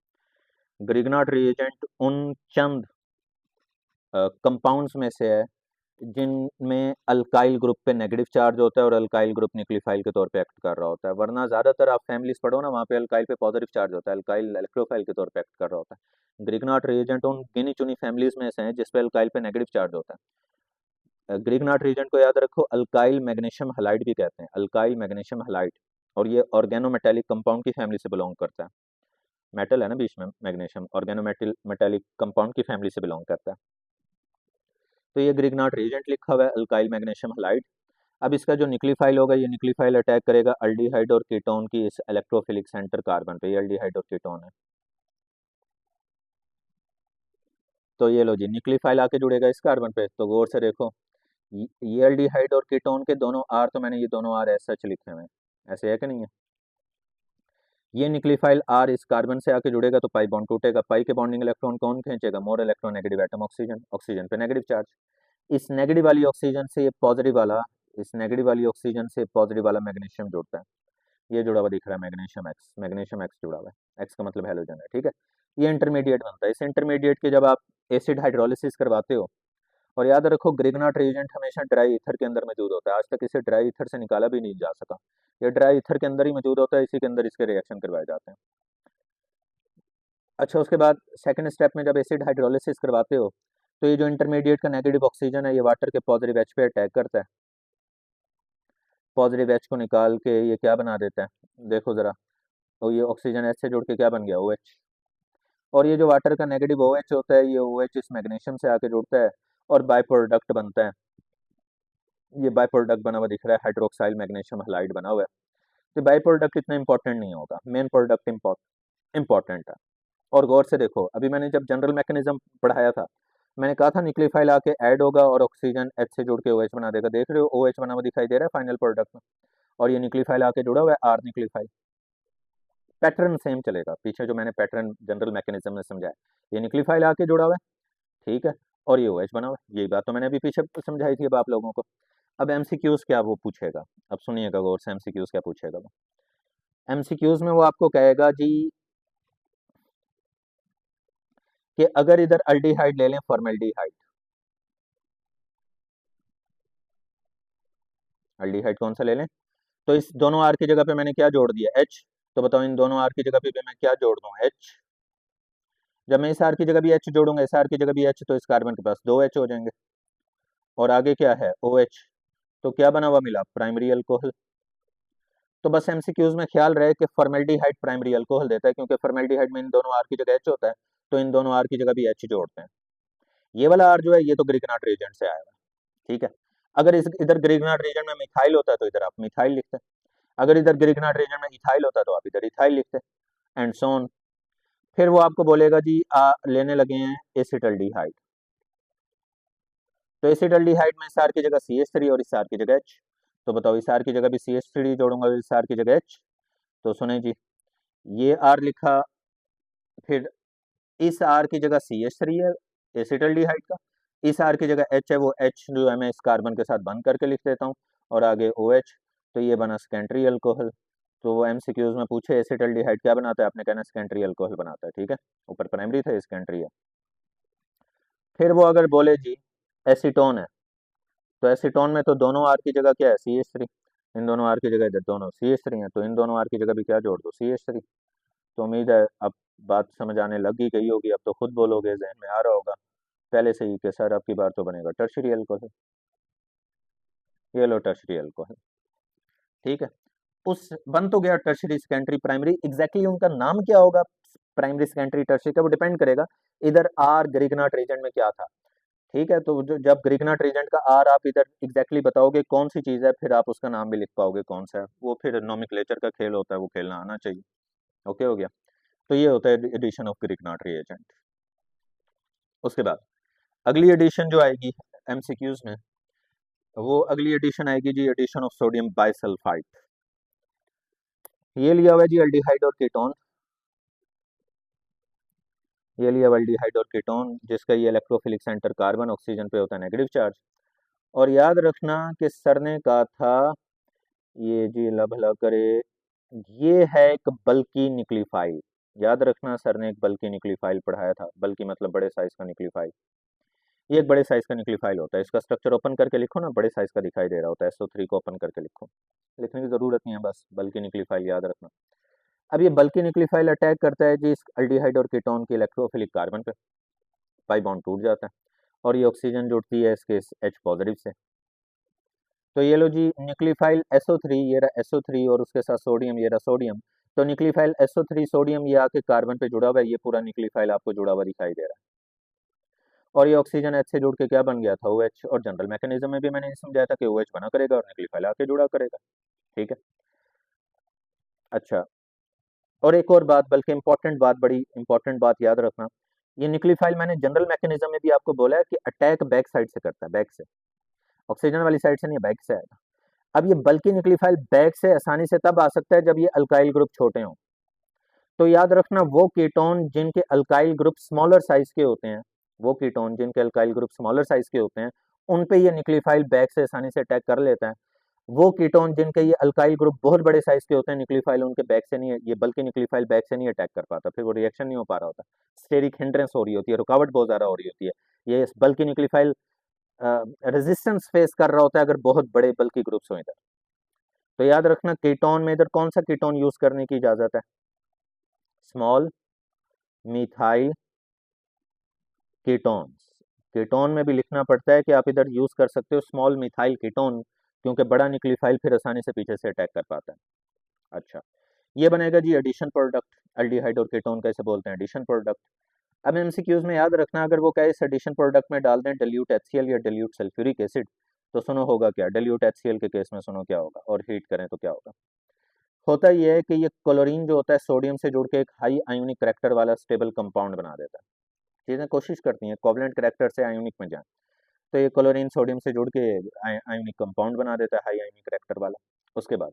ग्रिग्नार्ड रिएजेंट उन चंद कंपाउंड्स में से है जिनमें अल्काइल ग्रुप पे नेगेटिव चार्ज होता है और अल्काइल ग्रुप न्यूक्लियोफाइल के तौर पे एक्ट कर रहा होता है। वरना ज़्यादातर आप फैमिलीज पढ़ो ना, वहाँ पे अल्काइल पे पॉजिटिव चार्ज होता है, अल्काइल इलेक्ट्रोफाइल के तौर पे एक्ट कर रहा होता है। ग्रिग्नार्ड रिएजेंट उन गिनी चुनी फैमिलीज में से है जिसपे अल्काइल पे नेगेटिव चार्ज होता है। ग्रिग्नार्ड रिएजेंट को याद रखो, अल्काइल मैग्नीशियम हैलाइड भी कहते हैं, अल्काइल मैग्नीशियम हैलाइड। और ये ऑर्गेनोमेटेलिक कंपाउंड की फैमिली से बिलोंग करता है। मेटल है ना बीच में, मैग्नीशियम ऑर्गेनोमेटिल मेटेलिक कंपाउंड की फैमिली से बिलोंग करता है। तो ये ग्रिग्नार्ड रिएजेंट लिखा हुआ है, अल्काइल मैग्नीशियम हैलाइड। अब इसका जो न्यूक्लियोफाइल होगा, ये न्यूक्लियोफाइल अटैक करेगा अल्डिहाइड और कीटोन की इस इलेक्ट्रोफिलिक सेंटर कार्बन पे। ये अल्डिहाइड और कीटोन है। तो ये लो जी, न्यूक्लियोफाइल आके जुड़ेगा इस कार्बन पे। तो गौर से देखो, ये अल्डिहाइड और कीटोन के दोनों आर, तो मैंने ये दोनों आर ऐसा लिखे हुए हैं, ऐसे है कि नहीं है। ये न्यूक्लियोफाइल आर इस कार्बन से आके जुड़ेगा तो पाई बॉन्ड टूटेगा। पाई के बॉन्डिंग इलेक्ट्रॉन कौन खींचेगा, more electronegative atom oxygen, oxygen पे नेगेटिव चार्ज। इस नेगेटिव वाली ऑक्सीजन से ये पॉजिटिव वाला, इस नेगेटिव वाली ऑक्सीजन से पॉजिटिव वाला मैग्नीशियम जुड़ता है। ये जुड़ा हुआ दिख रहा है मैग्नीशियम एक्स, मैग्नीशियम एक्स जुड़ा हुआ है, एक्स का मतलब हेलोजन है, ठीक है। ये इंटरमीडिएट बनता है। इस इंटरमीडिएट के जब आप एसिड हाइड्रोलिसिस करवाते हो, और याद रखो ग्रिग्नार्ड रिएजेंट हमेशा ड्राई ईथर के अंदर मौजूद होता है, आज तक इसे ड्राई ईथर से निकाला भी नहीं जा सका। ये ड्राई ईथर के अंदर ही मौजूद होता है, इसी के अंदर इसके रिएक्शन करवाए जाते हैं। अच्छा, उसके बाद सेकंड स्टेप में जब एसिड हाइड्रोलिसिस करवाते हो, तो ये जो इंटरमीडिएट का नेगेटिव ऑक्सीजन है, ये वाटर के पॉजिटिव एच पे अटैक करता है। पॉजिटिव एच को निकाल के ये क्या बना देता है, देखो जरा। और ये ऑक्सीजन एच से जुड़ के क्या बन गया, OH। और ये जो वाटर का नेगेटिव OH होता है, ये OH इस मैग्नीशियम से आके जुड़ता है और बाय प्रोडक्ट बनता है। ये बाय प्रोडक्ट बना हुआ दिख रहा है, हाइड्रोक्साइल मैग्नीशियम हैलाइड बना हुआ है। तो बाय प्रोडक्ट इतना इंपॉर्टेंट नहीं होगा, मेन प्रोडक्ट इंपॉर्टेंट है। और गौर से देखो, अभी मैंने जब जनरल मैकेनिज्म पढ़ाया था, मैंने कहा था न्यूक्लियोफाइल आके ऐड होगा और ऑक्सीजन एच से जुड़ के OH बना देगा। देख रहे हो OH बना हुआ दिखाई दे रहा है फाइनल प्रोडक्ट में। और ये न्यूक्लियोफाइल आके जुड़ा हुआ है, आर न्यूक्लियोफाइल। पैटर्न सेम चलेगा, पीछे जो मैंने पैटर्न जनरल मैकेनिज्म में समझाया। ये न्यूक्लियोफाइल आके जुड़ा हुआ है, ठीक है, और ये OH बना हुआ है। यही बात तो मैंने अभी पीछे समझाई थी अब आप लोगों को। अब एमसीक्यूज क्या वो पूछेगा, अब सुनिएगा गौर से, एमसीक्यूज क्या पूछेगा वो। एमसीक्यूज में वो आपको कहेगा जी कि अगर इधर अल्डिहाइड ले लें, फॉर्मेल्डिहाइड, अल्डिहाइड कौन सा ले लें, तो इस दोनों आर की जगह पे मैंने क्या जोड़ दिया, H। तो बताओ इन दोनों आर की जगह पे मैं क्या जोड़ दूं, H। जब मैं इस आर की जगह भी एच जोड़ूंगा, इस आर की जगह भी एच, तो इस कार्बन के पास 2 एच हो जाएंगे, और आगे क्या है ओ एच, तो क्या बना हुआ मिला, प्राइमरी अल्कोहल। तो बस एमसीक्यूज में ख्याल रहे कि फॉर्मेल्डिहाइड प्राइमरी अल्कोहल देता है, क्योंकि फॉर्मेल्डिहाइड में इन दोनों आर की जगह एच होता है, तो इन दोनों आर की जगह भी एच जोड़ते हैं। ये वाला आर जो है ये तो ग्रिगनाट रीजेंट से आया है, ठीक है। अगर इस इधर ग्रिगनाट रीजन में मिथाइल होता है तो इधर आप मिथाइल लिखते हैं, अगर इधर ग्रिगनाट रीजन में इथाइल होता है तो आप इधर इथाइल लिखते हैं, एंड सो ऑन। फिर वो आपको बोलेगा जी लेने लगे हैं एसिटल्डिहाइड, तो एसिटल्डिहाइड में इस आर की जगह CH3 और इस आर की जगह H, तो बताओ इस आर की जगह भी CH3 जोड़ूंगा, इस आर की जगह H, तो सुने जी, ये आर लिखा, फिर इस आर की जगह CH3 है एसिटल्डिहाइड का, इस आर की जगह H है, वो H जो है मैं इस कार्बन के साथ बंद करके लिख देता हूँ, और आगे OH, तो ये बना सेकेंडरी अल्कोहल। तो वो एमसीक्यूज में पूछे एसिटल्डिहाइड क्या बनाता है, आपने कहना सेकेंडरी अल्कोहल बनाता है, ठीक है, ऊपर प्राइमरी था, सेकेंडरी है। फिर वो अगर बोले जी एसीटोन है, तो एसीटोन में तो दोनों आर की जगह क्या है CH3, इन दोनों आर की जगह इधर दोनों CH3 है, तो इन दोनों आर की जगह भी क्या जोड़ दो CH3। तो उम्मीद है अब बात समझ आने लग ही गई होगी, अब तो खुद बोलोगे, जहन में आ रहा होगा पहले से ही कि सर अब की बार तो बनेगा टर्शियरी अल्कोहल, ये लो टर्शियरी अल्कोहल, ठीक है। उस बन तो गया टर्शियरी सेकेंडरी प्राइमरी, एग्जैक्टली उनका नाम क्या होगा प्राइमरी सेकेंडरी टर्शियरी का, वो डिपेंड करेगा इधर आर ग्रिगनाट रीजन में क्या था, ठीक है। तो जब ग्रिगनाट रीजेंट का आर आप इधर एग्जैक्टली बताओगे कौन सी चीज है, फिर आप उसका नाम भी लिख पाओगे कौन सा है वो, फिर नोमेनक्लेचर का खेल होता है, वो खेलना आना चाहिए। ओके हो गया, तो ये होता है एडिशन ऑफ ग्रिगनाट रिएजेंट। उसके बाद अगली एडिशन जो आएगी एमसीक्यूज में, वो अगली एडिशन आएगी जी एडिशन ऑफ सोडियम बाइसल्फाइड। ये लिया हुआ है जी एल्डिहाइड और कीटोन, ये लिया हुआ एल्डिहाइड और कीटोन, जिसका ये इलेक्ट्रोफिलिक सेंटर कार्बन, ऑक्सीजन पे होता है नेगेटिव चार्ज। और याद रखना कि सर ने कहा था, ये जी अल्लाह भला करे, ये है एक बल्कि न्यूक्लियोफाइल, याद रखना सर ने एक बल्कि न्यूक्लियोफाइल पढ़ाया था, बल्कि मतलब बड़े साइज का न्यूक्लियोफाइल, ये एक बड़े साइज का न्यूक्लियोफाइल होता है, इसका स्ट्रक्चर ओपन करके लिखो ना, बड़े साइज का दिखाई दे रहा होता है, SO3 को ओपन करके लिखो, लिखने की जरूरत नहीं है, बस बल्कि न्यूक्लियोफाइल याद रखना। अब ये बल्कि न्यूक्लियोफाइल अटैक करता है जी इस अल्डिहाइड और कीटोन के इलेक्ट्रोफिलिक कार्बन पे, पाई बॉन्ड टूट जाता है, और ये ऑक्सीजन जुड़ती है इसके H पॉजिटिव से। तो ये लो जी न्यूक्लियोफाइल SO3, ये रहा SO3 और उसके साथ सोडियम, ये रहा सोडियम, तो न्यूक्लियोफाइल SO3 सोडियम ये आके कार्बन पे जुड़ा हुआ है, ये पूरा न्यूक्लियोफाइल आपको जुड़ा हुआ दिखाई दे रहा है, और ये ऑक्सीजन H से जुड़ के क्या बन गया था OH, और जनरल मैकेनिज्म में भी मैंने ये समझाया था कि OH बना करेगा और न्यूक्लियोफाइल आके जुड़ा करेगा, ठीक है। अच्छा, और एक और बात, बल्कि इंपॉर्टेंट बात, बड़ी इंपॉर्टेंट बात याद रखना, ये न्यूक्लियोफाइल मैंने जनरल मैकेनिज्म में भी आपको बोला है कि अटैक बैक साइड से करता है, बैक से, ऑक्सीजन वाली साइड से नहीं, बैक से आएगा। अब ये बल्कि न्यूक्लियोफाइल बैक से आसानी से तब आ सकता है जब ये अल्काइल ग्रुप छोटे हों, तो याद रखना वो कीटोन जिनके अल्काइल ग्रुप स्मॉलर साइज के होते हैं, वो कीटोन जिनके अल्काइल ग्रुप स्मॉलर साइज के होते हैं, उन पे ये न्यूक्लियोफाइल बैक से आसानी से अटैक कर लेता है। वो कीटोन जिनके ये अल्काइल ग्रुप बहुत बड़े साइज के होते हैं, न्यूक्लियोफाइल उनके बैक से नहीं है, ये बल्कि न्यूक्लियोफाइल बैक से नहीं अटैक कर पाता, फिर वो रिएक्शन नहीं हो पा रहा होता, स्टेरिक हिंड्रेंस हो रही होती है, रुकावट बहुत ज्यादा हो रही होती है, ये बल्कि न्यूक्लियोफाइल रेजिस्टेंस फेस कर रहा होता है अगर बहुत बड़े बल्कि ग्रुप्स हो इधर। तो याद रखना कीटोन में इधर कौन सा कीटोन यूज करने की इजाजत है, स्मॉल मिथाइल कीटोन्स। कीटोन में भी लिखना पड़ता है कि आप इधर यूज कर सकते हो स्मॉल मिथाइल कीटोन, क्योंकि बड़ा न्यूक्लियोफाइल फिर आसानी से पीछे से अटैक कर पाता है। अच्छा, ये बनेगा जी एडिशन प्रोडक्ट, एल्डिहाइड और कीटोन कैसे बोलते हैं एडिशन प्रोडक्ट। अब एमसीक्यूज में याद रखना, अगर वो कहे इस एडिशन प्रोडक्ट में डाल दें डिल्यूट HCl या डिल्यूट सल्फ्यूरिक एसिड, तो सुनो होगा क्या, डिल्यूट HCl के केस में सुनो क्या होगा, और हीट करें तो क्या होगा। होता यह है कि ये क्लोरीन जो होता है सोडियम से जुड़ के एक हाई आयोनिक करैक्टर वाला स्टेबल कंपाउंड बना देता है, चीजें कोशिश करती हैं कोवलेंट करैक्टर से आयोनिक में जाए, तो ये क्लोरीन सोडियम से जुड़ के आयोनिक कंपाउंड बना देता है हाई आयोनिक करैक्टर वाला। उसके बाद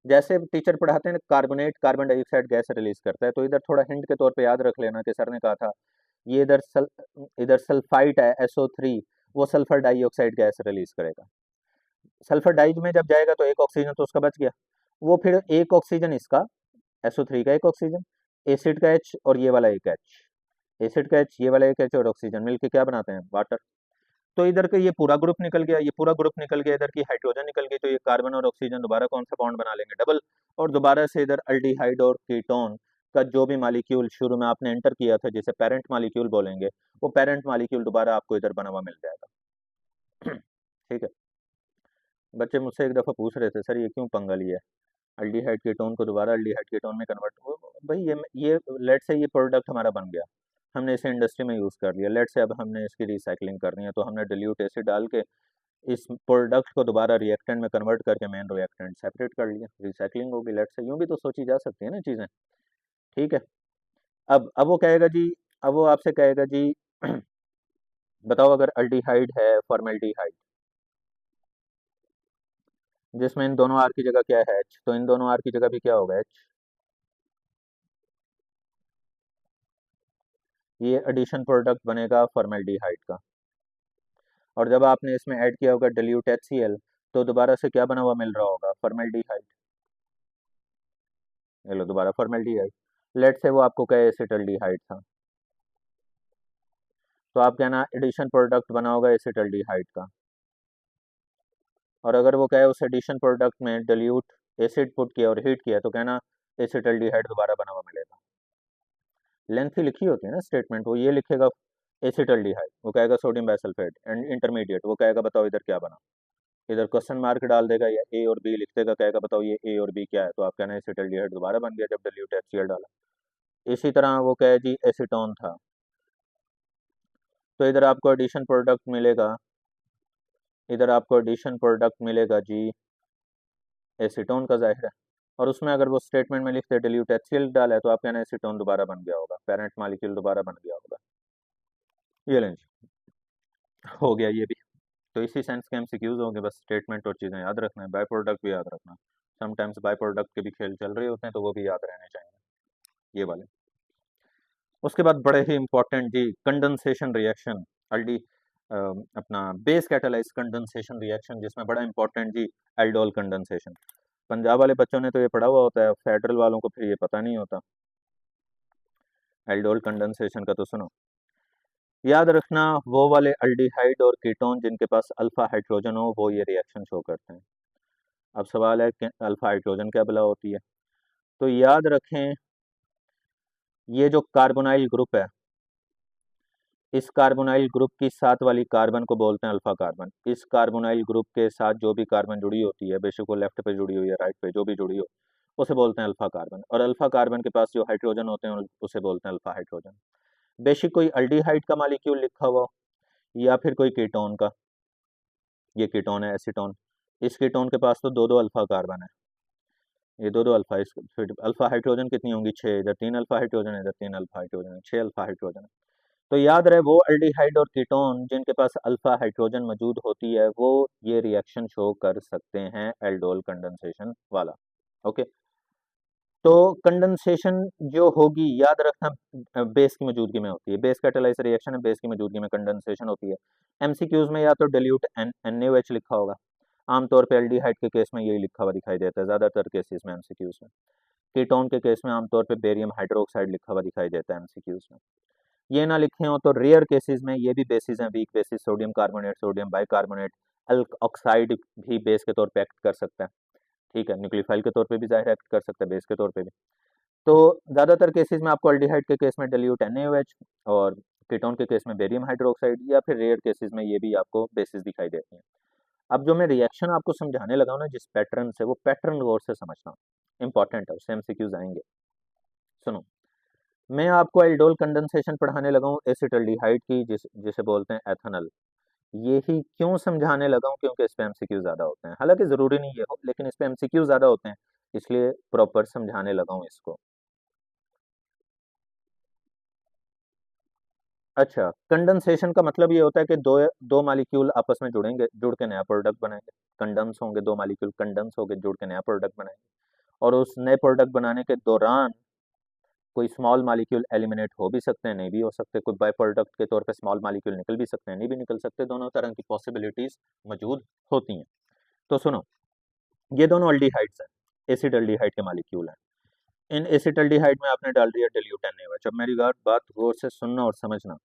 जैसे टीचर पढ़ाते हैं carbonate carbon dioxide gas release करता है, तो इधर थोड़ा हिंट के तौर पे याद रख लेना कि सर ने कहा था ये इधर सल्फाइट है SO3, वो सल्फर डाइऑक्साइड गैस रिलीज करेगा, सल्फर डाइज में जब जाएगा तो एक ऑक्सीजन तो उसका बच गया, वो फिर एक ऑक्सीजन इसका SO3 का एक ऑक्सीजन, एसिड का H और ये वाला एक H, एसिड का H ये वाला एक H और ऑक्सीजन मिलके क्या बनाते हैं वाटर। तो इधर का ये पूरा ग्रुप निकल गया, ये पूरा ग्रुप निकल गया, इधर की हाइड्रोजन निकल गई, तो ये कार्बन और ऑक्सीजन दोबारा कौन सा बॉन्ड बना लेंगे, डबल, और दोबारा से इधर अल्डिहाइड और कीटोन का जो भी मालिक्यूल शुरू में आपने एंटर किया था, जिसे पेरेंट मालिक्यूल बोलेंगे, वो पेरेंट मालिक्यूल दोबारा आपको इधर बना हुआ मिल जाएगा। ठीक है। बच्चे मुझसे एक दफ़ा पूछ रहे थे, सर ये क्यों पंगा लिया है, अल्डिहाइड कीटोन को दोबारा अल्डिहाइड कीटोन में कन्वर्ट हो। भाई ये लेट से ये प्रोडक्ट हमारा बन गया, हमने इसे इंडस्ट्री में यूज़ कर लिया, लेट से अब हमने इसकी रिसाइकलिंग करनी है, तो हमने डिल्यूट एसिड डाल के इस प्रोडक्ट को दोबारा रिएक्टेंट में कन्वर्ट करके मेन रिएक्टेंट सेपरेट कर लिया, रिसाइकलिंग होगी। लेट से यूँ भी तो सोची जा सकती है ना चीज़ें। ठीक है। अब वो कहेगा जी, अब वो आपसे कहेगा जी बताओ अगर अल्डिहाइड है फॉर्मेल्डिहाइड, जिसमें इन दोनों आर की जगह क्या है एच, तो इन दोनों आर की जगह भी क्या होगा एच। ये एडिशन प्रोडक्ट बनेगा फॉर्मेल्डिहाइड का। और जब आपने इसमें ऐड किया होगा डिल्यूट HCl, तो दोबारा से क्या बना हुआ मिल रहा होगा, फॉर्मेल्डिहाइड। ये लो दोबारा फॉर्मेल्डिहाइड। लेट से वो आपको कहे एसिटल्डिहाइड था, तो आप कहना एडिशन प्रोडक्ट बना होगा एसिटल्डिहाइड का। और अगर वो कहे उस एडिशन प्रोडक्ट में डिल्यूट एसिड पुट किया और हीट किया, तो कहना एसिटल्डिहाइड दोबारा बना हुआ मिलेगा। लेंथी लिखी होती है ना स्टेटमेंट, वो ये लिखेगा एसिटल्डिहाइड, वो कहेगा सोडियम बाइसल्फेट एंड इंटरमीडिएट, वो कहेगा बताओ इधर क्या बना। इधर क्वेश्चन मार्क डाल देगा या ए और बी लिख देगा, कहेगा बताओ ये ए और बी क्या है, तो आप कहना एसिटल्डिहाइड दोबारा बन गया जब डिल्यूट HCl डाला। इसी तरह वो कहे जी एसीटोन था, तो इधर आपको एडिशन प्रोडक्ट मिलेगा, इधर आपको एडिशन प्रोडक्ट मिलेगा जी एसीटोन का, जाहिर है। और उसमें अगर वो स्टेटमेंट में लिखते डिल्यूट HCl डाला है, तो आप कहना एसीटोन दोबारा बन गया होगा, पेरेंट मालिक्यूल दोबारा बन गया होगा। ये लेंगे, हो गया ये भी। तो इसी सेंस के MCQs होंगे, बस स्टेटमेंट और चीज़ें याद रखना है, बाय प्रोडक्ट भी याद रखना। समटाइम्स बाय प्रोडक्ट के भी खेल चल रहे होते हैं, तो वो भी याद रहने चाहिए, ये वाले। उसके बाद बड़े ही इंपॉर्टेंट जी कंडेंसेशन रिएक्शन, अल्डी अपना बेस कैटालाइज कंडेंसेशन रिएक्शन, जिसमें बड़ा इंपॉर्टेंट जी एल्डोल कंडेंसेशन। पंजाब वाले बच्चों ने तो ये पढ़ा हुआ होता है, फेडरल वालों को फिर ये पता नहीं होता। एल्डोल कंडेंसेशन का तो सुनो, याद रखना वो वाले अल्डिहाइड और कीटोन जिनके पास अल्फा हाइड्रोजन हो, वो ये रिएक्शन शो करते हैं। अब सवाल है कि अल्फा हाइड्रोजन क्या बला होती है, तो याद रखें ये जो कार्बोनाइल ग्रुप है, इस कार्बोनाइल ग्रुप की साथ वाली कार्बन को बोलते हैं अल्फा कार्बन। इस कार्बोनाइल ग्रुप के साथ जो भी कार्बन जुड़ी होती है, बेशक वो लेफ्ट पे जुड़ी हुई है राइट पे, जो भी जुड़ी हो, उसे बोलते हैं अल्फा कार्बन। और अल्फा कार्बन के पास जो हाइड्रोजन होते हैं उसे बोलते हैं अल्फा हाइड्रोजन। बेशक कोई अल्डिहाइड का मॉलिक्यूल लिखा हुआ या फिर कोई कीटोन का, ये कीटोन है एसीटोन, इस कीटोन के पास तो दो दो अल्फा कार्बन है, ये दो दो अल्फा, इस फिर अल्फा हाइड्रोजन कितनी होंगी, 6, इधर 3 अल्फा हाइड्रोजन है, इधर 3 अल्फा हाइड्रोजन है, 6 अल्फा हाइड्रोजन है। तो याद रहे वो एल्डिहाइड और कीटोन जिनके पास अल्फा हाइड्रोजन मौजूद होती है, वो ये रिएक्शन शो कर सकते हैं एल्डोल कंडेंसेशन वाला। ओके। तो कंडेंसेशन जो होगी, याद रखना बेस की मौजूदगी में होती है, बेस कैटालाइज रिएक्शन है, बेस की मौजूदगी में कंडेंसेशन होती है। MCQs में या तो डिल्यूट NaOH लिखा होगा, आमतौर पे एल्डिहाइड के केस में यही लिखा हुआ दिखाई देता है ज़्यादातर केसेस में MCQs में। कीटोन के केस में आमतौर पे बेरियम हाइड्रोक्साइड लिखा हुआ दिखाई देता है MCQs में। ये ना लिखे हो तो रेयर केसेस में ये भी बेसिस हैं, weak bases, sodium carbonate, sodium bicarbonate, oxide भी बेस के तौर पे एक्ट कर सकता है। ठीक है, न्यूक्लियोफाइल के तौर पे भी जाहिर एक्ट कर सकता है, बेस के तौर पे भी। तो ज़्यादातर केसेस में आपको अल्डिहाइड के केस में डिल्यूट NaOH, और कीटोन के केस में बेरियम हाइड्रोक्साइड, या फिर रेयर केसेस में ये भी आपको बेसिस दिखाई देती हैं। अब जो मैं रिएक्शन आपको समझाने लगा हूं ना जिस पैटर्न से, वो पैटर्न गौर से समझना, इंपॉर्टेंट है, उससे MCQs आएंगे। सुनो, मैं आपको एल्डोल कंडेंसेशन पढ़ाने लगा हूँ एसिटल्डिहाइड की, जिसे बोलते हैं एथेनॉल। यही क्यों समझाने लगा हूँ, क्योंकि इस पे MCQ ज़्यादा होते हैं, हालांकि ज़रूरी नहीं ये हो, लेकिन इस पे MCQ ज़्यादा होते हैं, इसलिए प्रॉपर समझाने लगा हूँ इसको। अच्छा, कंडेंसेशन का मतलब ये होता है कि दो दो मालिक्यूल आपस में जुड़ेंगे, जुड़ के नया प्रोडक्ट बनाएंगे। कंडेंस होंगे, दो मालिक्यूल कंडेंस होंगे, जुड़ के नया प्रोडक्ट बनाएंगे। और उस नए प्रोडक्ट बनाने के दौरान कोई स्मॉल मालिक्यूल एलिमिनेट हो भी सकते हैं, नहीं भी हो सकते, कोई बाय प्रोडक्ट के तौर पे स्मॉल मालिक्यूल निकल भी सकते हैं, नहीं भी निकल सकते, दोनों तरह की पॉसिबिलिटीज मौजूद होती हैं। तो सुनो, ये दोनों अल्डिहाइड्स हैं, एसिड अल्डिहाइड के मालिक्यूल हैं। इन एसिड अल्डिहाइड में आपने डाल दिया डिल्यूट NaOH। अब मेरी बात गौर से सुनना और समझना,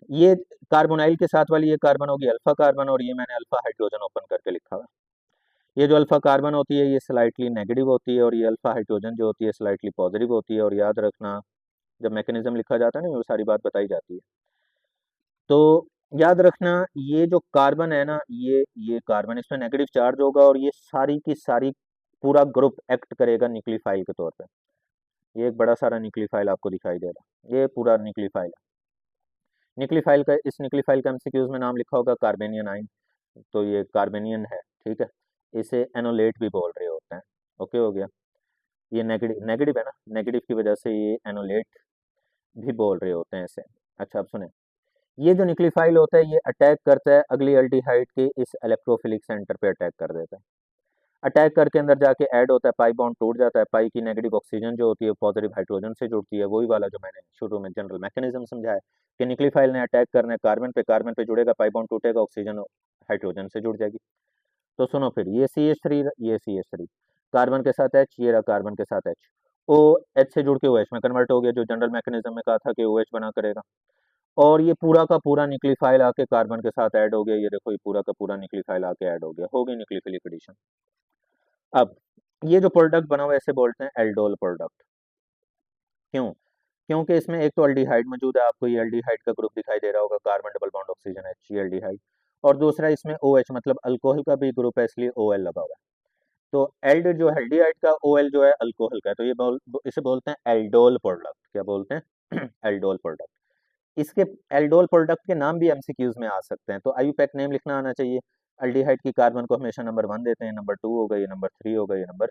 ये कार्बोनाइल के साथ वाली ये कार्बन होगी अल्फा कार्बन, और ये मैंने अल्फा हाइड्रोजन ओपन करके लिखा हुआ है। ये जो अल्फा कार्बन होती है ये स्लाइटली नेगेटिव होती है, और ये अल्फा हाइड्रोजन जो होती है स्लाइटली पॉजिटिव होती है। और याद रखना जब मैकेनिज्म लिखा जाता है ना वो सारी बात बताई जाती है। तो याद रखना ये जो कार्बन है ना, ये कार्बन, इसमें नेगेटिव चार्ज होगा, और ये सारी की सारी पूरा ग्रुप एक्ट करेगा न्यूक्लियोफाइल के तौर पे। ये एक बड़ा सारा न्यूक्लियोफाइल आपको दिखाई दे रहा है, ये पूरा न्यूक्लियोफाइल है। न्यूक्लियोफाइल का, इस न्यूक्लियोफाइल का एमसीक्यूज में नाम लिखा होगा कार्बेनियन आइन, तो ये कार्बेनियन है, ठीक है। इसे एनोलेट भी बोल रहे होते हैं। ओके हो गया। ये नेगेटिव नेगेटिव है ना, नेगेटिव की वजह से ये एनोलेट भी बोल रहे होते हैं इसे। अच्छा अब सुने, ये जो न्यूक्लियोफाइल होता है ये अटैक करता है अगली एल्डिहाइड के इस इलेक्ट्रोफिलिक सेंटर पे अटैक कर देता है। अटैक करके अंदर जाके ऐड होता है, पाई बॉन्ड टूट जाता है, पाई की नेगेटिव ऑक्सीजन जो होती है पॉजिटिव हाइड्रोजन से जुड़ती है। वही वाला जो मैंने शुरू में जनरल मैकेनिज्म समझाया कि न्यूक्लियोफाइल ने अटैक करना है कार्बन पे जुड़ेगा, पाई बॉन्ड टूटेगा, ऑक्सीजन हाइड्रोजन से जुड़ जाएगी। तो सुनो फिर, ये CH3, ये CH3, कार्बन के साथ H, ये रहा कार्बन के साथ H, ओ H से जुड़ के OH में कन्वर्ट हो गया, जो जनरल मैकेनिज्म में कहा था कि OH बना करेगा। और ये पूरा का पूरा न्यूक्लियोफाइल आके कार्बन के साथ ऐड हो गया, ये देखो ये पूरा का पूरा न्यूक्लियोफाइल आके ऐड हो गया, हो गई न्यूक्लियोफिलिक एडिशन। अब ये जो प्रोडक्ट बना हुआ है इसे बोलते हैं एल्डोल प्रोडक्ट। क्यों? क्योंकि इसमें एक तो एल्डिहाइड मौजूद है, आपको ये एल्डिहाइड का ग्रुप दिखाई दे रहा होगा, carbon double bond oxygen H, ये एल्डिहाइड। और दूसरा इसमें OH मतलब अल्कोहल का भी ग्रुप है, इसलिए OL लगा हुआ है। तो एल्ड जो है एल्डिहाइड का, OL जो है अल्कोहल का है, तो इसे बोलते हैं एल्डोल प्रोडक्ट। क्या बोलते हैं? Aldol product. इसके एल्डोल प्रोडक्ट के नाम भी एमसीक्यूज में आ सकते हैं, तो आईयूपैक नेम लिखना आना चाहिए। एल्डिहाइड की कार्बन को हमेशा नंबर 1 देते हैं, नंबर 2 होगा, ये नंबर 3 होगा, ये नंबर